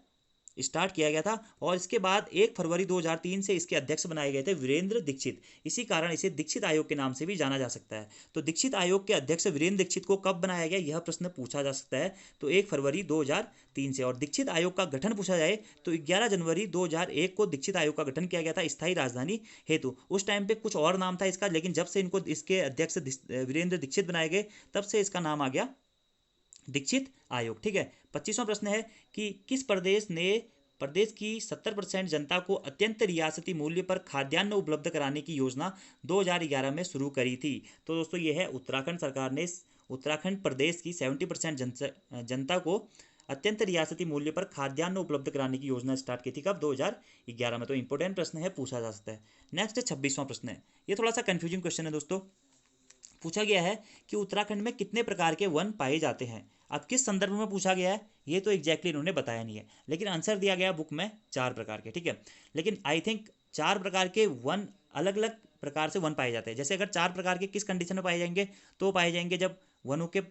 स्टार्ट किया गया था, और इसके बाद 1 फरवरी 2003 से इसके अध्यक्ष बनाए गए थे वीरेंद्र दीक्षित। इसी कारण इसे दीक्षित आयोग के नाम से भी जाना जा सकता है। तो दीक्षित आयोग के अध्यक्ष वीरेंद्र दीक्षित को कब बनाया गया, यह प्रश्न पूछा जा सकता है। तो 1 फरवरी 2003 से। और दीक्षित आयोग का गठन पूछा जाए तो 11 जनवरी 2001 को दीक्षित आयोग का गठन किया गया था स्थायी राजधानी हेतु। उस टाइम पे कुछ और नाम था इसका, लेकिन जब से इनको इसके अध्यक्ष वीरेंद्र दीक्षित बनाए गए तब से इसका नाम आ गया दीक्षित आयोग, ठीक है। 25वां प्रश्न है कि किस प्रदेश ने प्रदेश की 70% जनता को अत्यंत रियासती मूल्य पर खाद्यान्न उपलब्ध कराने की योजना 2011 में शुरू करी थी। तो दोस्तों ये है उत्तराखंड सरकार ने उत्तराखंड प्रदेश की 70% जनता को अत्यंत रियासती मूल्य पर खाद्यान्न उपलब्ध कराने की योजना स्टार्ट की थी कब, 2011 में। तो इंपॉर्टेंट प्रश्न है, पूछा जा सकता है। नेक्स्ट 26वां प्रश्न है, ये थोड़ा सा कंफ्यूजिंग क्वेश्चन है दोस्तों। पूछा गया है कि उत्तराखंड में कितने प्रकार के वन पाए जाते हैं। अब किस संदर्भ में पूछा गया है ये तो एग्जैक्टली इन्होंने बताया नहीं है, लेकिन आंसर दिया गया बुक में 4 प्रकार के, ठीक है। लेकिन आई थिंक 4 प्रकार के वन अलग अलग प्रकार से वन पाए जाते हैं। जैसे अगर 4 प्रकार के किस कंडीशन में पाए जाएंगे, तो पाए जाएंगे जब वनों के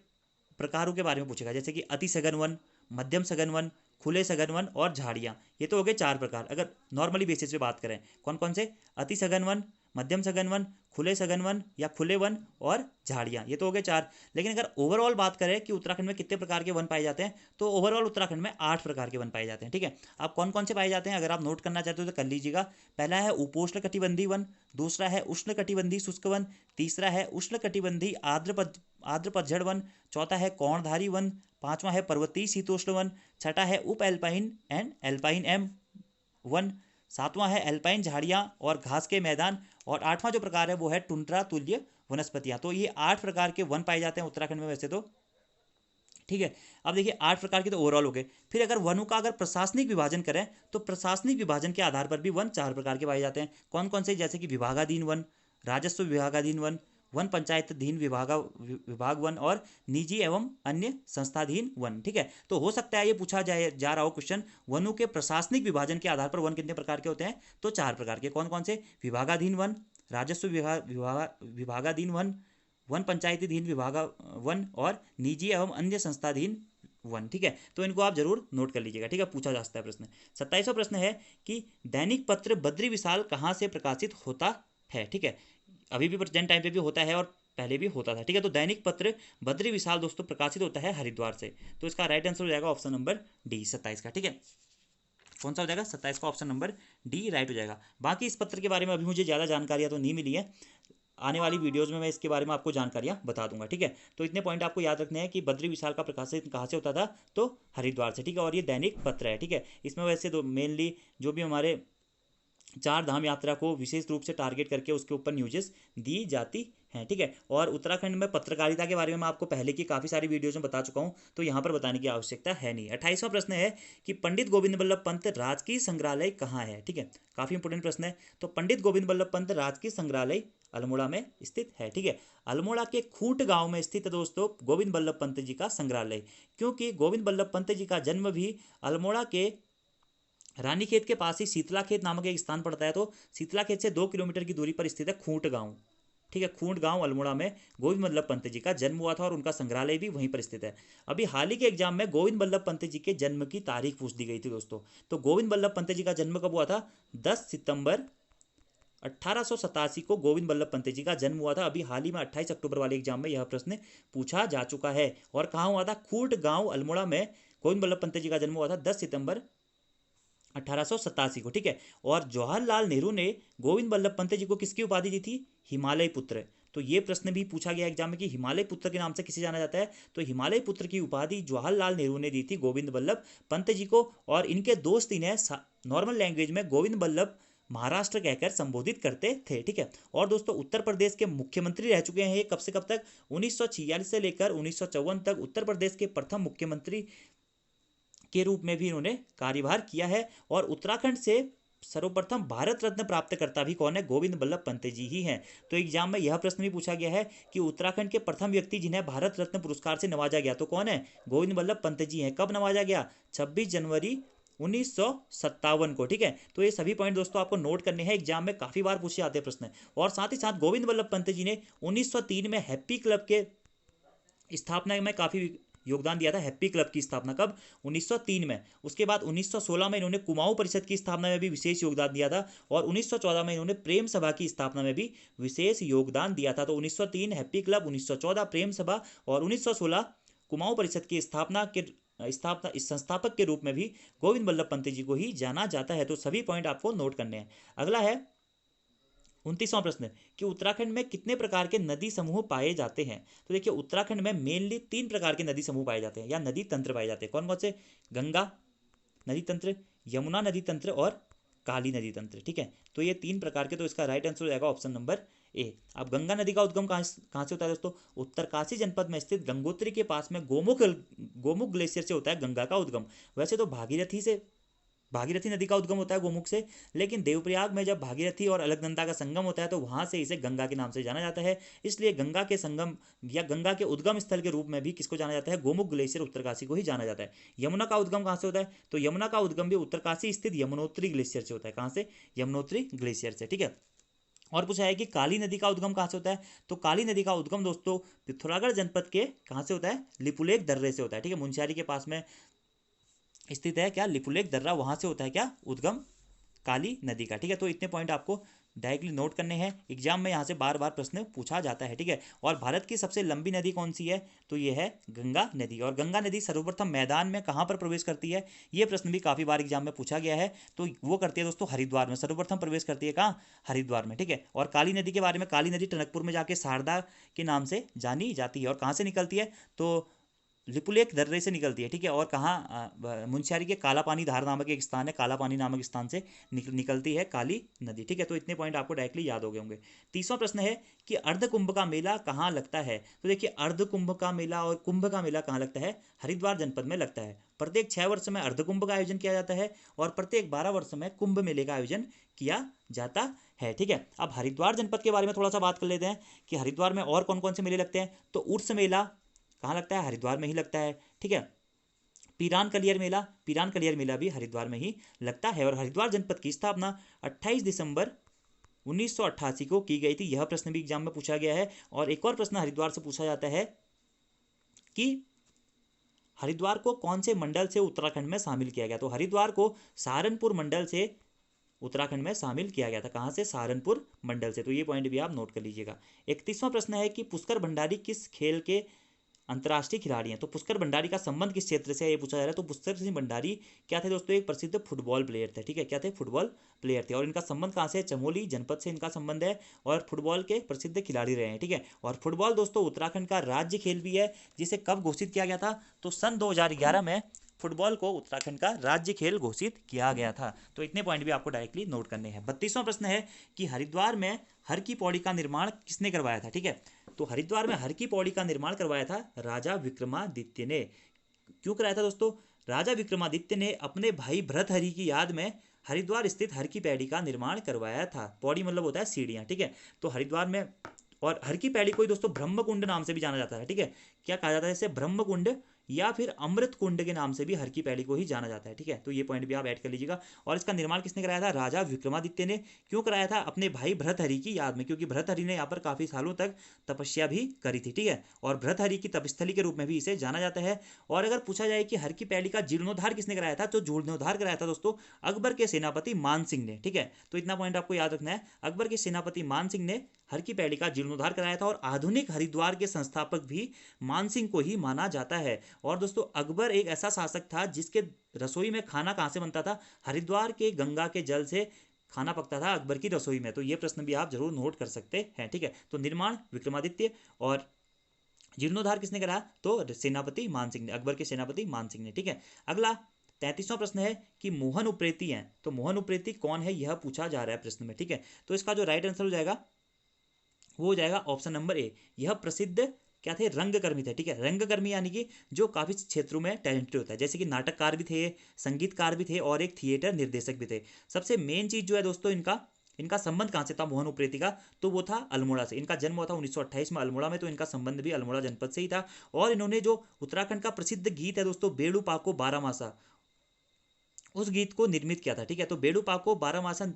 प्रकारों के बारे में पूछेगा, जैसे कि अति सघन वन, मध्यम सघन वन, खुले सघन वन और झाड़ियाँ। ये तो हो गए 4 प्रकार अगर नॉर्मली बेसिस पे बात करें। कौन कौन से, अति सघन वन, मध्यम सघन वन, खुले सघन वन या खुले वन और झाड़ियाँ, ये तो हो गए 4। लेकिन अगर ओवरऑल बात करें कि उत्तराखंड में कितने प्रकार के वन पाए जाते हैं, तो ओवरऑल उत्तराखंड में 8 प्रकार के वन पाए जाते हैं, ठीक है। आप कौन कौन से पाए जाते हैं अगर आप नोट करना चाहते हो तो कर लीजिएगा। पहला है उपोष्ण कटिबंधी वन, दूसरा है उष्ण कटिबंधी शुष्क वन, तीसरा है उष्ण कटिबंधी आर्द्र पतझड़ वन, चौथा है कौणधारी वन, पांचवा है पर्वतीय शीतोष्ण वन, छठा है उप alpine and alpine M one, सातवां है एल्पाइन झाड़ियाँ और घास के मैदान, और 8वां जो प्रकार है वो है टुंड्रा तुल्य वनस्पतियाँ। तो ये 8 प्रकार के वन पाए जाते हैं उत्तराखंड में वैसे तो, ठीक है। अब देखिए 8 प्रकार के तो ओवरऑल हो गए। फिर अगर वनों का अगर प्रशासनिक विभाजन करें तो प्रशासनिक विभाजन के आधार पर भी वन 4 प्रकार के पाए जाते हैं। कौन कौन से, जैसे कि विभागाधीन वन, राजस्व विभागाधीन वन, वन पंचायतधीन विभाग वन और निजी एवं अन्य संस्थाधीन वन, ठीक है। तो हो सकता है ये पूछा जा रहा हो क्वेश्चन, वनों के प्रशासनिक विभाजन के आधार पर वन कितने प्रकार के होते हैं, तो 4 प्रकार के। कौन कौन से, विभागाधीन वन, राजस्व विभागाधीन वन, वन पंचायतीधीन विभाग वन और निजी एवं अन्य संस्थाधीन वन, ठीक है। तो इनको आप जरूर नोट कर लीजिएगा, ठीक है, पूछा जा सकता है प्रश्न। 27वां प्रश्न है कि दैनिक पत्र बद्री विशाल कहाँ से प्रकाशित होता है, ठीक है। अभी भी प्रेजेंट टाइम पे भी होता है और पहले भी होता था, ठीक है। तो दैनिक पत्र बद्री विशाल दोस्तों प्रकाशित होता है हरिद्वार से। तो इसका राइट आंसर हो जाएगा ऑप्शन नंबर डी 27 का, ठीक है। कौन सा हो जाएगा? 27 का ऑप्शन नंबर डी राइट हो जाएगा। बाकी इस पत्र के बारे में अभी मुझे ज़्यादा जानकारियाँ तो नहीं मिली है, आने वाली वीडियोज़ में मैं इसके बारे में आपको जानकारियाँ बता दूंगा, ठीक है। तो इतने पॉइंट आपको याद रखने हैं कि बद्री विशाल का प्रकाशित कहाँ से होता था? तो हरिद्वार से, ठीक है। और ये दैनिक पत्र है, ठीक है। इसमें वैसे तो मेनली जो भी हमारे चार धाम यात्रा को विशेष रूप से टारगेट करके उसके ऊपर न्यूज़ेस दी जाती हैं, ठीक है। और उत्तराखंड में पत्रकारिता के बारे में मैं आपको पहले की काफ़ी सारी वीडियोज में बता चुका हूँ, तो यहाँ पर बताने की आवश्यकता है नहीं। 28वां प्रश्न है कि पंडित गोविंद बल्लभ पंत राजकीय संग्रहालय कहाँ है, ठीक है। काफ़ी इंपोर्टेंट प्रश्न है। तो पंडित गोविंद बल्लभ पंत राजकीय संग्रहालय अल्मोड़ा में स्थित है, ठीक है। अल्मोड़ा के खूंट गांव में स्थित है दोस्तों गोविंद बल्लभ पंत जी का संग्रहालय, क्योंकि गोविंद बल्लभ पंत जी का जन्म भी अल्मोड़ा के रानीखेत के पास ही शीतलाखेत नामक एक स्थान पड़ता है। तो शीतलाखेत से 2 किलोमीटर की दूरी पर स्थित है खूंट गांव, ठीक है। खूंट गांव अल्मोड़ा में गोविंद बल्लभ पंत जी का जन्म हुआ था और उनका संग्रहालय भी वहीं पर स्थित है। अभी हाल ही के एग्जाम में गोविंद बल्लभ पंत जी के जन्म की तारीख पूछ दी गई थी दोस्तों। तो गोविंद बल्लभ पंत जी का जन्म कब हुआ था? 10 सितंबर 1887 को गोविंद बल्लभ पंत जी का जन्म हुआ था। अभी हाल ही में 28 अक्टूबर वाले एग्जाम में यह प्रश्न पूछा जा चुका है। और कहाँ हुआ था? खूंट गांव अल्मोड़ा में गोविंद बल्लभ पंत जी का जन्म हुआ था 10 सितंबर 1887 को, ठीक है। और जवाहरलाल नेहरू ने गोविंद बल्लभ पंत जी को किसकी उपाधि दी थी? हिमालय पुत्र। तो ये प्रश्न भी पूछा गया एग्जाम में कि हिमालय पुत्र के नाम से किसे जाना जाता है? तो हिमालय पुत्र की उपाधि जवाहरलाल नेहरू ने दी थी गोविंद बल्लभ पंत जी को। और इनके दोस्त इन्हें नॉर्मल लैंग्वेज में गोविंद बल्लभ महाराष्ट्र कहकर संबोधित करते थे, ठीक है। और दोस्तों उत्तर प्रदेश के मुख्यमंत्री रह चुके हैं ये कब से कब तक? 1946 से लेकर 1954 तक उत्तर प्रदेश के प्रथम मुख्यमंत्री के रूप में भी इन्होंने कार्यभार किया है। और उत्तराखंड से सर्वप्रथम भारत रत्न प्राप्तकर्ता भी कौन है? गोविंद बल्लभ पंत जी ही हैं। तो एग्जाम में यह प्रश्न भी पूछा गया है कि उत्तराखंड के प्रथम व्यक्ति जिन्हें भारत रत्न पुरस्कार से नवाजा गया तो कौन है? गोविंद बल्लभ पंत जी हैं। कब नवाजा गया? 26 जनवरी 1957 को, ठीक है। तो ये सभी पॉइंट दोस्तों आपको नोट करने हैं, एग्जाम में काफी बार पूछे जाते हैं प्रश्न। और साथ ही साथ गोविंद बल्लभ पंत जी ने 1903 में हैप्पी क्लब के स्थापना में काफ़ी योगदान दिया था। हैप्पी क्लब की स्थापना कब? 1903 में। उसके बाद 1916 में इन्होंने कुमाऊं परिषद की स्थापना में भी विशेष योगदान दिया था। और 1914 में इन्होंने प्रेम सभा की स्थापना में भी विशेष योगदान दिया था। तो 1903 हैप्पी क्लब, 1914 प्रेम सभा और 1916 कुमाऊं परिषद की स्थापना इस संस्थापक के रूप में भी गोविंद बल्लभ पंत जी को ही जाना जाता है। तो सभी पॉइंट आपको नोट करने हैं। अगला है 29वां प्रश्न कि उत्तराखंड में कितने प्रकार के नदी समूह पाए जाते हैं? तो देखिए उत्तराखंड में मेनली 3 प्रकार के नदी समूह पाए जाते हैं या नदी तंत्र पाए जाते हैं। कौन कौन से? गंगा नदी तंत्र, यमुना नदी तंत्र और काली नदी तंत्र, ठीक है। तो ये 3 प्रकार के, तो इसका राइट आंसर हो जाएगा ऑप्शन नंबर ए। अब गंगा नदी का उद्गम कहाँ से होता है दोस्तों? उत्तरकाशी जनपद में स्थित गंगोत्री के पास में गोमुख ग्लेशियर से होता है गंगा का उद्गम। वैसे तो भागीरथी नदी का उद्गम होता है गोमुख से, लेकिन देवप्रयाग में जब भागीरथी और अलकनंदा का संगम होता है तो वहां से इसे गंगा के नाम से जाना जाता है। इसलिए गंगा के संगम या गंगा के उद्गम स्थल के रूप में भी किसको जाना जाता है? गोमुख ग्लेशियर उत्तरकाशी को ही जाना जाता है। यमुना का उद्गम कहाँ से होता है? तो यमुना का उद्गम भी उत्तरकाशी स्थित यमुनोत्री ग्लेशियर से होता है। कहाँ से? यमुनोत्री ग्लेशियर से, ठीक है। और पूछा है कि काली नदी का उद्गम कहाँ से होता है? तो काली नदी का उद्गम दोस्तों पिथौरागढ़ जनपद के कहाँ से होता है? लिपुलेख दर्रे से होता है, ठीक है। मुंशियारी के पास में स्थित है क्या? लिपुलेख दर्रा, वहां से होता है क्या? उद्गम काली नदी का, ठीक है। तो इतने पॉइंट आपको डायरेक्टली नोट करने हैं, एग्जाम में यहाँ से बार बार प्रश्न पूछा जाता है, ठीक है। और भारत की सबसे लंबी नदी कौन सी है? तो ये है गंगा नदी। और गंगा नदी सर्वप्रथम मैदान में कहाँ पर प्रवेश करती है? ये प्रश्न भी काफ़ी बार एग्जाम में पूछा गया है। तो वो करती है दोस्तों हरिद्वार में, सर्वप्रथम प्रवेश करती है कहाँ? हरिद्वार में, ठीक है। और काली नदी के बारे में, काली नदी टनकपुर में जाके शारदा के नाम से जानी जाती है। और कहाँ से निकलती है? तो लिपुलेख दर्रे से निकलती है, ठीक है। और कहाँ? मुंशियारी के काला पानी धार नामक एक स्थान है, काला पानी नामक स्थान से निकलती है काली नदी, ठीक है। तो इतने पॉइंट आपको डायरेक्टली याद हो गए होंगे। 30वां प्रश्न है कि अर्ध कुंभ का मेला कहाँ लगता है? तो देखिए अर्ध कुंभ का मेला और कुंभ का मेला कहाँ लगता है? हरिद्वार जनपद में लगता है। प्रत्येक 6 वर्ष में अर्ध कुंभ का आयोजन किया जाता है और प्रत्येक 12 वर्ष में कुंभ मेले का आयोजन किया जाता है, ठीक है। अब हरिद्वार जनपद के बारे में थोड़ा सा बात कर लेते हैं कि हरिद्वार में और कौन कौन से मेले लगते हैं। तो उर्स मेला कहाँ लगता है? हरिद्वार में ही लगता है, ठीक है। पीरान कलियर मेला भी हरिद्वार में ही लगता है। और हरिद्वार जनपद की स्थापना 28 दिसंबर 1988 को की गई थी। यह प्रश्न भी एग्जाम में पूछा गया है। और एक और प्रश्न हरिद्वार से पूछा जाता है कि हरिद्वार को कौन से मंडल से उत्तराखंड में शामिल किया गया? तो हरिद्वार को सहारनपुर मंडल से उत्तराखंड में शामिल किया गया था। कहाँ से? सहारनपुर मंडल से। तो ये पॉइंट भी आप नोट कर लीजिएगा। 31वां प्रश्न है कि पुष्कर भंडारी किस खेल के अंतर्राष्ट्रीय खिलाड़ी हैं? तो पुष्कर भंडारी का संबंध किस क्षेत्र से है, ये पूछा जा रहा है। तो पुष्कर सिंह भंडारी क्या थे दोस्तों? एक प्रसिद्ध फुटबॉल प्लेयर थे, ठीक है। क्या थे? फुटबॉल प्लेयर थे। और इनका संबंध कहाँ से है? चमोली जनपद से इनका संबंध है और फुटबॉल के प्रसिद्ध खिलाड़ी रहे हैं, ठीक है। और फुटबॉल दोस्तों उत्तराखंड का राज्य खेल भी है, जिसे कब घोषित किया गया था? तो सन 2011 में फुटबॉल को उत्तराखंड का राज्य खेल घोषित किया गया था। तो इतने पॉइंट भी आपको डायरेक्टली नोट करने हैं। 32वां प्रश्न है कि हरिद्वार में हर की पौड़ी का निर्माण किसने करवाया था, ठीक है। तो हरिद्वार में हर की पौड़ी का निर्माण करवाया था राजा विक्रमादित्य ने। क्यों कराया था दोस्तों? राजा विक्रमादित्य ने अपने भाई भरतहरि की याद में हरिद्वार स्थित हर की पैड़ी का निर्माण करवाया था। पौड़ी मतलब होता है सीढ़ियाँ, ठीक है। तो हरिद्वार में, और हर की पैड़ी को ही दोस्तों ब्रह्मकुंड नाम से भी जाना जाता है, ठीक है। क्या कहा जाता है इसे? ब्रह्मकुंड या फिर अमृत कुंड के नाम से भी हर की पैड़ी को ही जाना जाता है, ठीक है। तो ये पॉइंट भी आप ऐड कर लीजिएगा। और इसका निर्माण किसने कराया था? राजा विक्रमादित्य ने। क्यों कराया था? अपने भाई भरतहरि की याद में, क्योंकि भरतहरि ने यहाँ पर काफी सालों तक तपस्या भी करी थी, ठीक है। और भरतहरि की तपस्थली के रूप में भी इसे जाना जाता है। और अगर पूछा जाए कि हर की पैड़ी का जीर्णोद्धार किसने कराया था, तो जीर्णोद्धार कराया था दोस्तों अकबर के सेनापति मान सिंह ने, ठीक है। तो इतना पॉइंट आपको याद रखना है। अकबर के सेनापति मान सिंह ने हर की पैड़ी का जीर्णोद्धार कराया था। और आधुनिक हरिद्वार के संस्थापक भी मान सिंह को ही माना जाता है। और दोस्तों अकबर एक ऐसा शासक था जिसके रसोई में खाना कहाँ से बनता था? हरिद्वार के गंगा के जल से खाना पकता था अकबर की रसोई में। तो ये प्रश्न भी आप जरूर नोट कर सकते हैं, ठीक है। तो निर्माण विक्रमादित्य और जीर्णोद्धार किसने करा? तो सेनापति मान सिंह ने, अकबर के सेनापति मान सिंह ने, ठीक है। अगला 33वां प्रश्न है कि मोहन उप्रेती हैं। तो मोहन उप्रेती कौन है, यह पूछा जा रहा है प्रश्न में, ठीक है। तो इसका जो राइट आंसर हो जाएगा वो हो जाएगा ऑप्शन नंबर ए। यह प्रसिद्ध क्या थे? रंगकर्मी थे, ठीक है। रंगकर्मी यानी कि जो काफी क्षेत्रों में टैलेंटेड होता है, जैसे कि नाटककार भी थे, संगीतकार भी थे और एक थिएटर निर्देशक भी थे। सबसे मेन चीज जो है दोस्तों इनका इनका संबंध कहाँ से था मोहन उप्रेती का? तो वो था अल्मोड़ा से। इनका जन्म हुआ था 1928 में अल्मोड़ा में। तो इनका संबंध भी अल्मोड़ा जनपद से ही था। और इन्होंने जो उत्तराखंड का प्रसिद्ध गीत है दोस्तों बेड़ू पाको बारामासा, उस गीत को निर्मित किया था, ठीक है। तो बेड़ू पाको बारामासा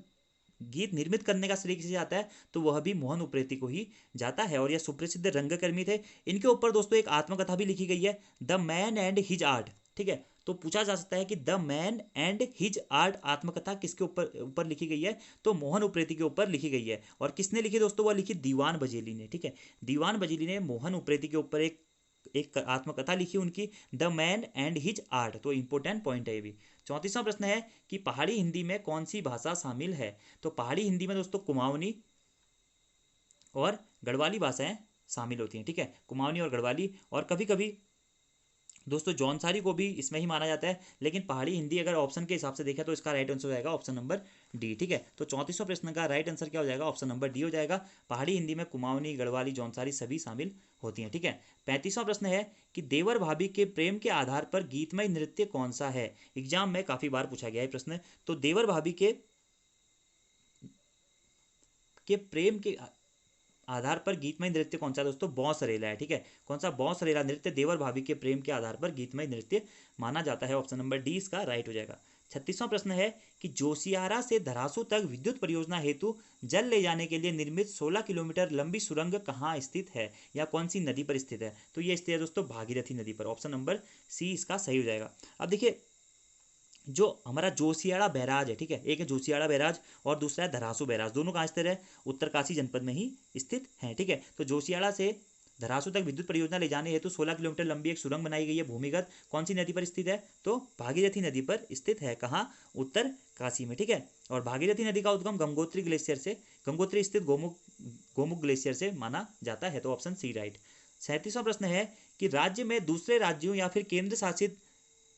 गीत निर्मित करने का श्रेय किसे जाता है? तो वह भी मोहन उप्रेती को ही जाता है। और यह सुप्रसिद्ध रंगकर्मी थे। इनके ऊपर दोस्तों एक आत्मकथा भी लिखी गई है, the man and his art, ठीक है। तो पूछा जा सकता है कि the man and his art आत्मकथा किसके ऊपर ऊपर लिखी गई है? तो मोहन उप्रेती के ऊपर लिखी गई है। और किसने लिखी दोस्तों? वह लिखी दीवान बजेली ने, ठीक है। दीवान बजेली ने मोहन उप्रेती के ऊपर एक एक आत्मकथा लिखी उनकी, the man and his art. तो इंपॉर्टेंट पॉइंट है ये भी। 34वां प्रश्न है कि पहाड़ी हिंदी में कौन सी भाषा शामिल है? तो पहाड़ी हिंदी में दोस्तों कुमाऊनी और गढ़वाली भाषाएं शामिल होती हैं, ठीक है। कुमाऊनी और गढ़वाली, और कभी कभी दोस्तों जौनसारी को भी इसमें ही माना जाता है। लेकिन पहाड़ी हिंदी अगर ऑप्शन के हिसाब से देखें तो इसका राइट आंसर हो जाएगा ऑप्शन नंबर डी, ठीक है। तो 34वां प्रश्न का राइट आंसर क्या हो जाएगा? ऑप्शन नंबर डी हो जाएगा। पहाड़ी हिंदी में कुमाऊनी, गढ़वाली, जौनसारी सभी शामिल होती हैं, ठीक है। 35वां प्रश्न है कि देवर भाभी के प्रेम के आधार पर गीतमय नृत्य कौन सा है? एग्जाम में काफी बार पूछा गया है प्रश्न। तो देवर भाभी के प्रेम के आधार पर गीतमय नृत्य कौन सा दोस्तों? बौंसरेला है, ठीक है। कौन सा? बौंसरेला नृत्य देवर भाभी के प्रेम के आधार पर गीतमय नृत्य माना जाता है। ऑप्शन नंबर डी इसका राइट हो जाएगा। 36वां प्रश्न है कि जोशियारा से धरासू तक विद्युत परियोजना हेतु जल ले जाने के लिए निर्मित 16 किलोमीटर लंबी सुरंग कहाँ स्थित है या कौन सी नदी पर स्थित है? तो ये स्थित है दोस्तों भागीरथी नदी पर। ऑप्शन नंबर सी इसका सही हो जाएगा। अब देखिए जो हमारा जोशियाड़ा बैराज है, ठीक है, एक है जोशियाड़ा बैराज और दूसरा है धरासू बैराज। दोनों कहाँ स्थित है? उत्तरकाशी जनपद में ही स्थित है, ठीक है। तो जोशियाड़ा से धरासू तक विद्युत परियोजना ले जाने हेतु 16 किलोमीटर लंबी एक सुरंग बनाई गई है भूमिगत। कौन सी नदी पर स्थित है? तो भागीरथी नदी पर स्थित है। कहाँ? उत्तरकाशी में, ठीक है। और भागीरथी नदी का उद्गम गंगोत्री ग्लेशियर से, गंगोत्री स्थित गोमुख ग्लेशियर से माना जाता है। तो ऑप्शन सी राइट। 37वां प्रश्न है कि राज्य में दूसरे राज्यों या फिर केंद्र शासित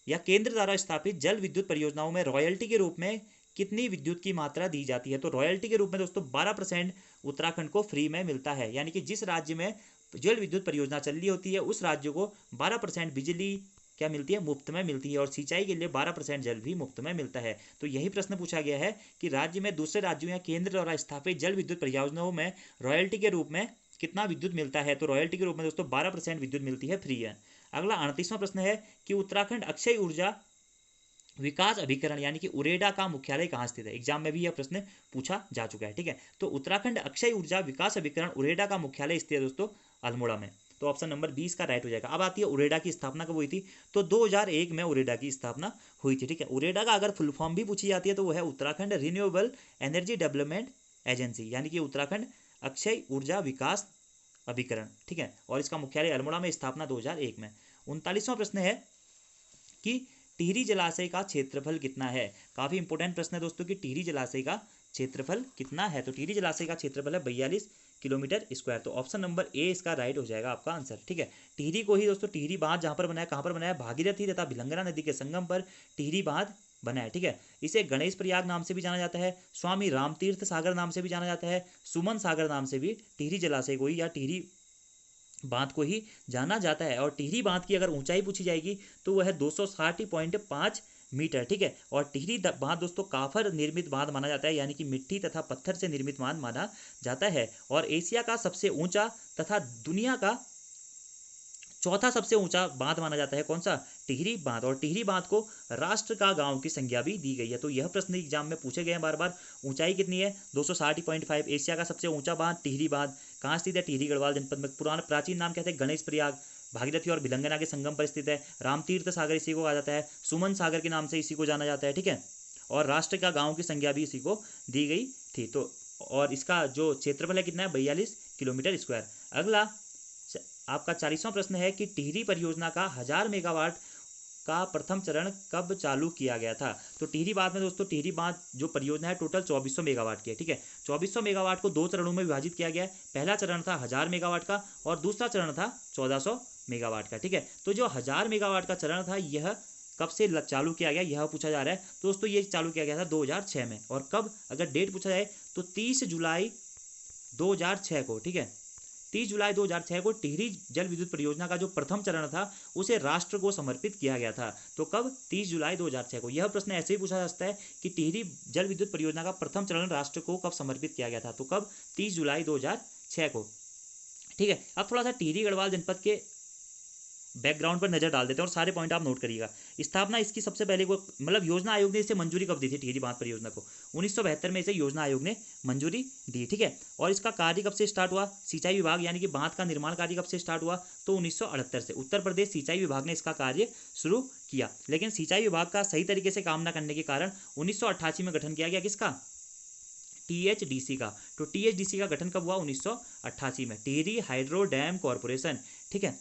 या केंद्र द्वारा स्थापित जल विद्युत परियोजनाओं में रॉयल्टी के रूप में कितनी विद्युत की मात्रा दी जाती है? तो रॉयल्टी के रूप में दोस्तों 12% उत्तराखंड को फ्री में मिलता है। यानी कि जिस राज्य में जल विद्युत परियोजना चल रही होती है उस राज्य को 12% बिजली क्या मिलती है? मुफ्त में मिलती है। और सिंचाई के लिए 12% जल भी मुफ्त में मिलता है। तो यही प्रश्न पूछा गया है कि राज्य में दूसरे राज्यों या केंद्र द्वारा स्थापित जल विद्युत परियोजनाओं में रॉयल्टी के रूप में कितना विद्युत मिलता है? तो रॉयल्टी के रूप में दोस्तों 12% विद्युत मिलती है, फ्री है। अगला 38वां प्रश्न है कि उत्तराखंड अक्षय ऊर्जा विकास अभिकरण यानी कि उरेडा का मुख्यालय कहाँ स्थित है? एग्जाम में भी यह प्रश्न पूछा जा चुका है, ठीक है। तो उत्तराखंड अक्षय ऊर्जा विकास अभिकरण उरेडा का मुख्यालय स्थित है दोस्तों अल्मोड़ा में। तो ऑप्शन नंबर 20 का राइट हो जाएगा। अब आती है उरेडा की स्थापना कब हुई थी, तो 2001 में उरेडा की स्थापना हुई थी, ठीक है। उरेडा का अगर फुल फॉर्म भी पूछी जाती है तो वो है Uttarakhand renewable energy development agency, यानी कि उत्तराखंड अक्षय ऊर्जा विकास अभिकरण, ठीक है। और इसका मुख्यालय अल्मोड़ा में, स्थापना 2001 में। 39वां प्रश्न है कि टिहरी जलाशय का क्षेत्रफल कितना है। काफी इंपॉर्टेंट प्रश्न है दोस्तों कि टिहरी जलाशय का क्षेत्रफल कितना है। तो टिहरी जलाशय का क्षेत्रफल है 42 किलोमीटर स्क्वायर। तो ऑप्शन नंबर ए इसका राइट हो जाएगा आपका आंसर, ठीक है। टिहरी को ही दोस्तों, टिहरी बांध जहां पर बनाया, कहां पर बनाया, भागीरथी तथा भिलंगना नदी के संगम पर टिहरी बांध बना है, ठीक है। इसे गणेश प्रयाग नाम से भी जाना जाता है, स्वामी रामतीर्थ सागर नाम से भी जाना जाता है, सुमन सागर नाम से भी टिहरी जलाशय को ही या टिहरी बांध को ही जाना जाता है। और टिहरी बांध की अगर ऊंचाई पूछी जाएगी तो वह है 260.5 मीटर, ठीक है। और टिहरी बांध दोस्तों काफर निर्मित बांध माना जाता है, यानी कि मिट्टी तथा पत्थर से निर्मित बांध माना जाता है। और एशिया का सबसे ऊंचा तथा दुनिया का चौथा सबसे ऊंचा बांध माना जाता है, कौन सा, टिहरी बांध। और टिहरी बांध को राष्ट्र का गांव की संज्ञा भी दी गई है। तो यह प्रश्न एग्जाम में पूछे गए हैं बार बार। ऊंचाई कितनी है, 260.5। एशिया का सबसे ऊंचा बांध टिहरी बांध कहाँ स्थित है, टिहरी गढ़वाल जनपद में। पुराना प्राचीन नाम कहते हैं गणेश प्रयाग, भागीरथी और भिलंगना के संगम पर स्थित है। रामतीर्थ सागर इसी को कहा जाता है, सुमन सागर के नाम से इसी को जाना जाता है, ठीक है। और राष्ट्र का गाँव की संज्ञा भी इसी को दी गई थी। तो और इसका जो क्षेत्रफल है कितना है, 42 किलोमीटर स्क्वायर। अगला आपका 40वां प्रश्न है कि टिहरी परियोजना का 1000 मेगावाट का प्रथम चरण कब चालू किया गया था। तो टिहरी बांध में दोस्तों, टिहरी बांध जो परियोजना है टोटल 2400 मेगावाट की है, ठीक है। 2400 मेगावाट को 2 चरणों में विभाजित किया गया है। पहला चरण था 1000 मेगावाट का और दूसरा चरण था 1400 मेगावाट का, ठीक है। तो जो 1000 मेगावाट का चरण था यह कब से चालू किया गया, यह पूछा जा रहा है। तो दोस्तों ये चालू किया गया था 2006 में। और कब, अगर डेट पूछा जाए तो 30 जुलाई 2006 को, ठीक है। 30 जुलाई 2006 को टिहरी जल विद्युत परियोजना का जो प्रथम चरण था उसे राष्ट्र को समर्पित किया गया था। तो कब, 30 जुलाई 2006 को। यह प्रश्न ऐसे ही पूछा जा सकता है कि टिहरी जल विद्युत परियोजना का प्रथम चरण राष्ट्र को कब समर्पित किया गया था। तो कब, 30 जुलाई 2006 को, ठीक है। अब थोड़ा सा टिहरी गढ़वाल जनपद के बैकग्राउंड पर नजर डाल देते हैं और सारे पॉइंट आप नोट करिएगा। स्थापना इसकी सबसे पहले को, मतलब योजना आयोग ने इसे मंजूरी कब दी थी, टिहरी बांध परियोजना को, 1972 में इसे योजना आयोग ने मंजूरी दी, ठीक है। और इसका कार्य कब से स्टार्ट हुआ, सिंचाई विभाग यानी कि बांध का निर्माण कार्य कब से स्टार्ट हुआ, तो 1978 से उत्तर प्रदेश सिंचाई विभाग ने इसका कार्य शुरू किया। लेकिन सिंचाई विभाग का सही तरीके से काम न करने के कारण 1988 में गठन किया गया किसका, THDC का। तो THDC का गठन कब हुआ, 1988 में, टिहरी हाइड्रो डैम कॉरपोरेशन, ठीक है।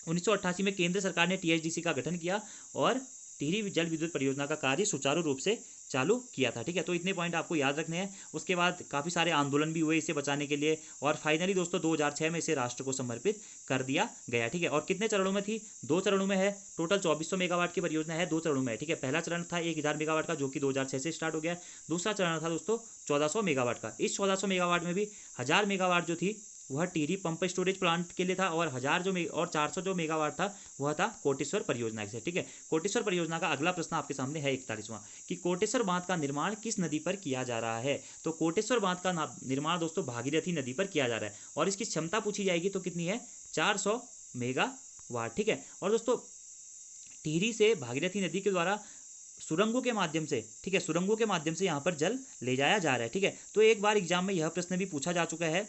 1988 में केंद्र सरकार ने THDC का गठन किया और टिहरी जल विद्युत परियोजना का कार्य सुचारू रूप से चालू किया था, ठीक है। तो इतने पॉइंट आपको याद रखने हैं। उसके बाद काफ़ी सारे आंदोलन भी हुए इसे बचाने के लिए और फाइनली दोस्तों 2006 में इसे राष्ट्र को समर्पित कर दिया गया, ठीक है। और कितने चरणों में थी, 2 चरणों में है। टोटल 2400 मेगावाट की परियोजना है, 2 चरणों में है, ठीक है। पहला चरण था 1000 मेगावाट का जो कि 2006 से स्टार्ट हो गया। दूसरा चरण था दोस्तों 1400 मेगावाट का। इस 1400 मेगावाट में भी 1000 मेगावाट जो थी वह टिहरी पंप स्टोरेज प्लांट के लिए था और 400 जो मेगावाट था वह था कोटेश्वर परियोजना से, ठीक है। कोटेश्वर परियोजना का अगला प्रश्न आपके सामने है 41वां कि कोटेश्वर बांध का निर्माण किस नदी पर किया जा रहा है। तो कोटेश्वर बांध का निर्माण दोस्तों भागीरथी नदी पर किया जा रहा है और इसकी क्षमता पूछी जाएगी तो कितनी है, 400 मेगावाट, ठीक है। और दोस्तों टिहरी से भागीरथी नदी के द्वारा सुरंगों के माध्यम से, ठीक है, सुरंगों के माध्यम से यहाँ पर जल ले जाया जा रहा है, ठीक है। तो एक बार एग्जाम में यह प्रश्न भी पूछा जा चुका है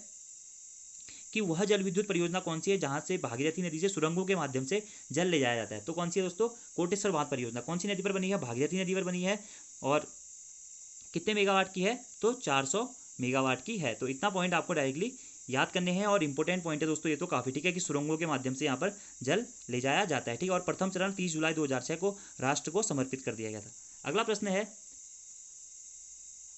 कि वह जल विद्युत परियोजना कौन सी है जहां से भागीरथी नदी से सुरंगों के माध्यम से जल ले जाया जाता है। तो कौन सी है दोस्तों, कोटेश्वर बांध परियोजना। कौन सी नदी पर बनी है, भागीरथी नदी पर बनी है और कितने मेगावाट की है, तो 400 मेगावाट की है। तो इतना पॉइंट आपको डायरेक्टली याद करने हैं और इंपॉर्टेंट पॉइंट है दोस्तों ये तो काफ़ी, ठीक है, कि सुरंगों के माध्यम से यहाँ पर जल ले जाया जाता है, ठीक है। और प्रथम चरण 30 जुलाई 2006 को राष्ट्र को समर्पित कर दिया गया था। अगला प्रश्न है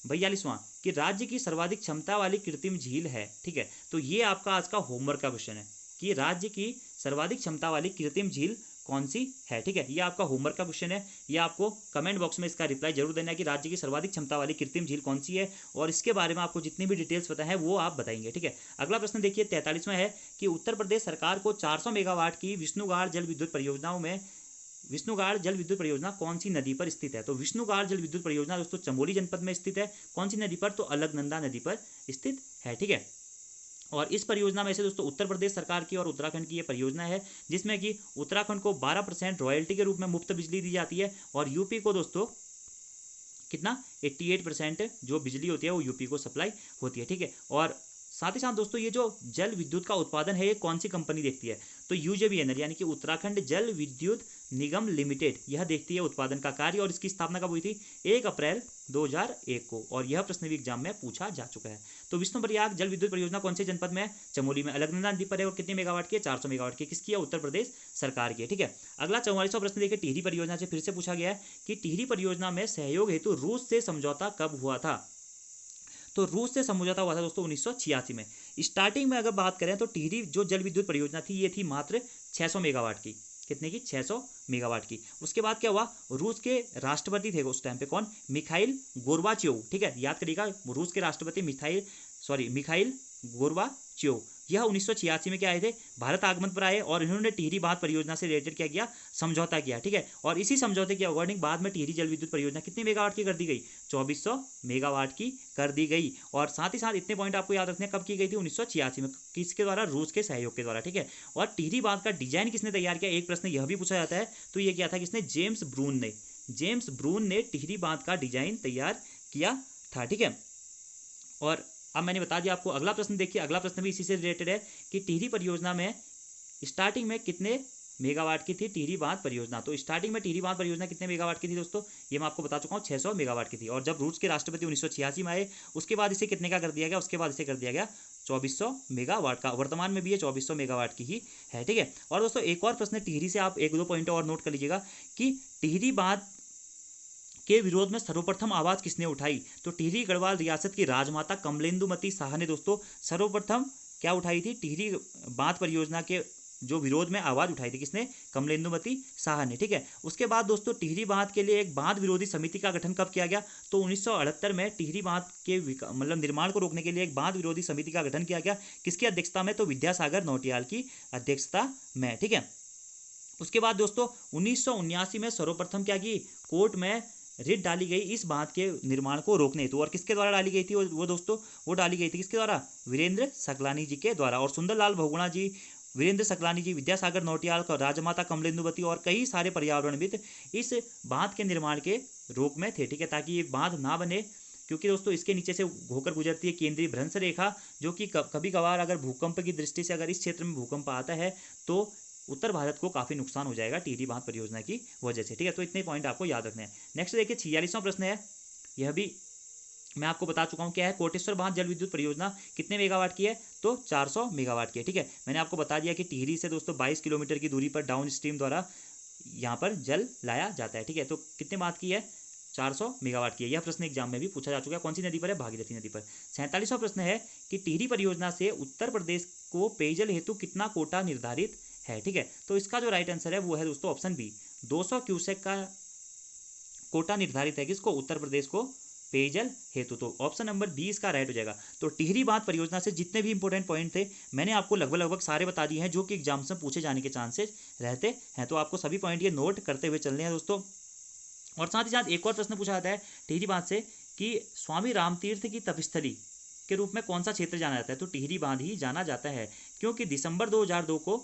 42वां कि राज्य की सर्वाधिक क्षमता वाली कृत्रिम झील है, ठीक है। तो ये आपका आज का होमवर्क का क्वेश्चन है कि राज्य की सर्वाधिक क्षमता वाली कृत्रिम झील कौन सी है, ठीक है। ये आपका होमवर्क का क्वेश्चन है। ये आपको कमेंट बॉक्स में इसका रिप्लाई जरूर देना है कि राज्य की सर्वाधिक क्षमता वाली कृत्रिम झील कौन सी है और इसके बारे में आपको जितनी भी डिटेल्स पता है वो आप बताएंगे, ठीक है। अगला प्रश्न देखिए 43वां है कि उत्तर प्रदेश सरकार को 400 मेगावाट की विष्णुगाड़ जल विद्युत परियोजनाओं में विष्णुगाड़ जल विद्युत परियोजना कौन सी नदी पर स्थित है। तो विष्णुगाड़ जल विद्युत परियोजना दोस्तों चमोली जनपद में स्थित है। कौन सी नदी पर, तो अलकनंदा नदी पर स्थित है, ठीक है। और इस परियोजना में से दोस्तों उत्तर प्रदेश सरकार की और उत्तराखंड की ये परियोजना है जिसमें कि उत्तराखंड को 12% रॉयल्टी के रूप में मुफ्त बिजली दी जाती है और यूपी को दोस्तों कितना, 88% जो बिजली होती है वो यूपी को सप्लाई होती है, ठीक है। और साथ ही साथ दोस्तों ये जो जल विद्युत का उत्पादन है ये कौन सी कंपनी देखती है, तो यूजेवीएनएल यानी कि उत्तराखंड जल विद्युत निगम लिमिटेड यह देखती है उत्पादन का कार्य, और इसकी स्थापना कब हुई थी, 1 अप्रैल 2001 को, और यह प्रश्न भी एग्जाम में पूछा जा चुका है। तो विष्णु प्रयाग जल विद्युत परियोजना कौन से जनपद में है, चमोली में, अलकनंदा नदी पर है और कितने मेगावाट की है, 400 मेगावाट की, किसकी है, उत्तर प्रदेश सरकार की है। ठीक है, अगला 44वां प्रश्न देखिए, टिहरी परियोजना से फिर से पूछा गया है कि टिहरी परियोजना में सहयोग हेतु रूस से समझौता कब हुआ था, तो रूस से समझौता हुआ था दोस्तों 1986 में। स्टार्टिंग में अगर बात करें तो टिहरी जो जल विद्युत परियोजना थी ये थी मात्र 600 मेगावाट की, कितने की, 600 मेगावाट की। उसके बाद क्या हुआ, रूस के राष्ट्रपति थे उस टाइम पे, कौन, मिखाइल गोर्बाचेव, ठीक है, याद करिएगा, रूस के राष्ट्रपति मिखाइल गोर्बाचेव, यह 1986 में क्या आए थे, भारत आगमन पर आए, और इन्होंने टिहरी बांध परियोजना से रिलेटेड क्या किया, समझौता किया। ठीक है, और इसी समझौते के अकॉर्डिंग बाद में टिहरी जल विद्युत परियोजना कितनी मेगावाट की कर दी गई, 2400 मेगावाट की कर दी गई। और साथ ही साथ इतने पॉइंट आपको याद रखने, कब की गई थी, 1986 में, किसके द्वारा, रूस के सहयोग के द्वारा। ठीक है, और टिहरी बांध का डिजाइन किसने तैयार किया, एक प्रश्न यह भी पूछा जाता है, तो ये क्या था, किसने, जेम्स ब्रून ने टिहरी बांध का डिजाइन तैयार किया था। ठीक है, और अब मैंने बता दिया आपको। अगला प्रश्न देखिए, अगला प्रश्न भी इसी से रिलेटेड है कि टिहरी परियोजना में स्टार्टिंग में कितने मेगावाट की थी टिहरी बांध परियोजना, तो स्टार्टिंग में टिहरी बांध परियोजना कितने मेगावाट की थी दोस्तों, ये मैं आपको बता चुका हूँ, 600 मेगावाट की थी। और जब रूस के राष्ट्रपति 1986 में आए, उसके बाद इसे कितने का कर दिया गया, उसके बाद इसे कर दिया गया 2400 मेगावाट का, वर्तमान में भी ये 2400 मेगावाट की ही है। ठीक है, और दोस्तों एक और प्रश्न टिहरी से आप 1-2 पॉइंट और नोट कर लीजिएगा कि टिहरी बांध के विरोध में सर्वप्रथम आवाज किसने उठाई, तो टिहरी गढ़वाल रियासत की राजमाता कमलेंदुमती शाह ने दोस्तों सर्वप्रथम क्या उठाई थी, टिहरी बांध परियोजना के जो विरोध में आवाज उठाई थी, किसने, कमलेंदुमती शाह ने। ठीक है, उसके बाद दोस्तों टिहरी बांध के लिए एक बांध विरोधी समिति का गठन कब किया गया, तो 1978 में टिहरी बांध के मतलब निर्माण को रोकने के लिए एक बांध विरोधी समिति का गठन किया गया, किसकी अध्यक्षता में, तो विद्यासागर नौटियाल की अध्यक्षता में। ठीक है, उसके बाद दोस्तों 1979 में सर्वप्रथम क्या की, कोर्ट में रिट डाली गई इस बांध के निर्माण को रोकने हेतु, और किसके द्वारा डाली गई थी वो दोस्तों, वो डाली गई थी किसके द्वारा, वीरेंद्र सकलानी जी के द्वारा। और सुंदरलाल बहुगुणा जी, वीरेंद्र सकलानी जी, विद्यासागर नौटियाल, राजमाता कमलेंदुवती और कई सारे पर्यावरणविद इस बांध के निर्माण के रोक में थे। ठीक है, ताकि ये बांध ना बने, क्योंकि दोस्तों इसके नीचे से होकर गुजरती है केंद्रीय भ्रंश रेखा, जो कि कभी कभार अगर भूकंप की दृष्टि से अगर इस क्षेत्र में भूकंप आता है तो उत्तर भारत को काफी नुकसान हो जाएगा टिहरी बांध परियोजना की वजह से। ठीक है, तो इतने पॉइंट आपको याद रखने हैं। नेक्स्ट देखिए 46वां प्रश्न है, यह भी मैं आपको बता चुका हूं क्या है, कोटेश्वर बांध जल विद्युत परियोजना कितने मेगावाट की है, तो 400 मेगावाट की है। ठीक है, मैंने आपको बता दिया कि टिहरी से दोस्तों 22 किलोमीटर की दूरी पर डाउन स्ट्रीम द्वारा यहाँ पर जल लाया जाता है। ठीक है, तो कितने बांध की है, 400 मेगावाट की है। यह प्रश्न एग्जाम में भी पूछा जा चुका है, कौन सी नदी पर है, भागीरथी नदी पर। 47वां प्रश्न है कि टिहरी परियोजना से उत्तर प्रदेश को पेयजल हेतु कितना कोटा निर्धारित है। ठीक है, तो इसका जो राइट आंसर है वो है दोस्तों ऑप्शन बी, 200 क्यूसेक का कोटा निर्धारित है किसको, उत्तर प्रदेश को पेयजल हेतु। तो ऑप्शन नंबर बी इसका राइट हो जाएगा। तो टिहरी बांध परियोजना से जितने भी इंपॉर्टेंट पॉइंट थे मैंने आपको लगभग सारे बता दिए हैं, जो कि एग्जाम्स में पूछे जाने के चांसेस रहते हैं। तो आपको सभी पॉइंट ये नोट करते हुए चलने हैं दोस्तों। और साथ ही साथ एक और प्रश्न पूछा जाता है टिहरी बांध से कि स्वामी रामतीर्थ की तपस्थली के रूप में कौन सा क्षेत्र जाना जाता है, तो टिहरी बांध ही जाना जाता है, क्योंकि दिसंबर 2002 को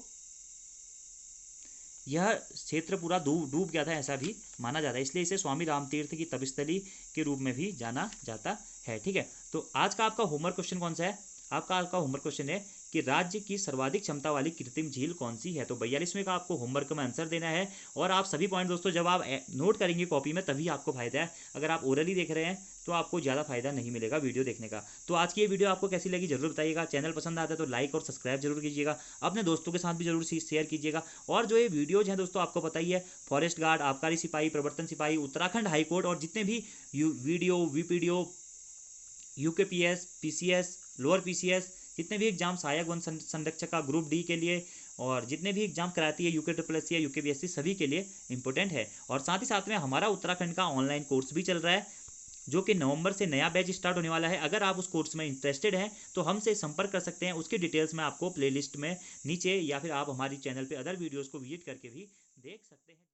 यह क्षेत्र पूरा डूब गया था, ऐसा भी माना जाता है, इसलिए इसे स्वामी रामतीर्थ की तपस्थली के रूप में भी जाना जाता है। ठीक है, तो आज का आपका होमवर्क क्वेश्चन कौन सा है, आपका होमवर्क क्वेश्चन है कि राज्य की सर्वाधिक क्षमता वाली कृत्रिम झील कौन सी है। तो 42वें का आपको होमवर्क में आंसर देना है। और आप सभी पॉइंट दोस्तों जब आप नोट करेंगे कॉपी में तभी आपको फायदा है, अगर आप ओरली देख रहे हैं तो आपको ज़्यादा फायदा नहीं मिलेगा वीडियो देखने का। तो आज की ये वीडियो आपको कैसी लगी जरूर बताइएगा। चैनल पसंद आता है तो लाइक और सब्सक्राइब जरूर कीजिएगा, अपने दोस्तों के साथ भी जरूर शेयर कीजिएगा। और जो ये वीडियोज हैं दोस्तों आपको पता ही है, फॉरेस्ट गार्ड, आबकारी सिपाही, प्रवर्तन सिपाही, उत्तराखंड हाईकोर्ट और जितने भी VDO VPDO, UKPS, PCS, lower PCS, जितने भी एग्जाम सहायक वन संरक्षक का ग्रुप डी के लिए और जितने भी एग्जाम कराती है यूके या यूकेपीएससी, सभी के लिए इंपॉर्टेंट है। और साथ ही साथ में हमारा उत्तराखंड का ऑनलाइन कोर्स भी चल रहा है, जो कि नवंबर से नया बैच स्टार्ट होने वाला है। अगर आप उस कोर्स में इंटरेस्टेड हैं तो हमसे संपर्क कर सकते हैं। उसकी डिटेल्स मैं आपको प्लेलिस्ट में नीचे या फिर आप हमारी चैनल पे अदर वीडियोस को विजिट करके भी देख सकते हैं।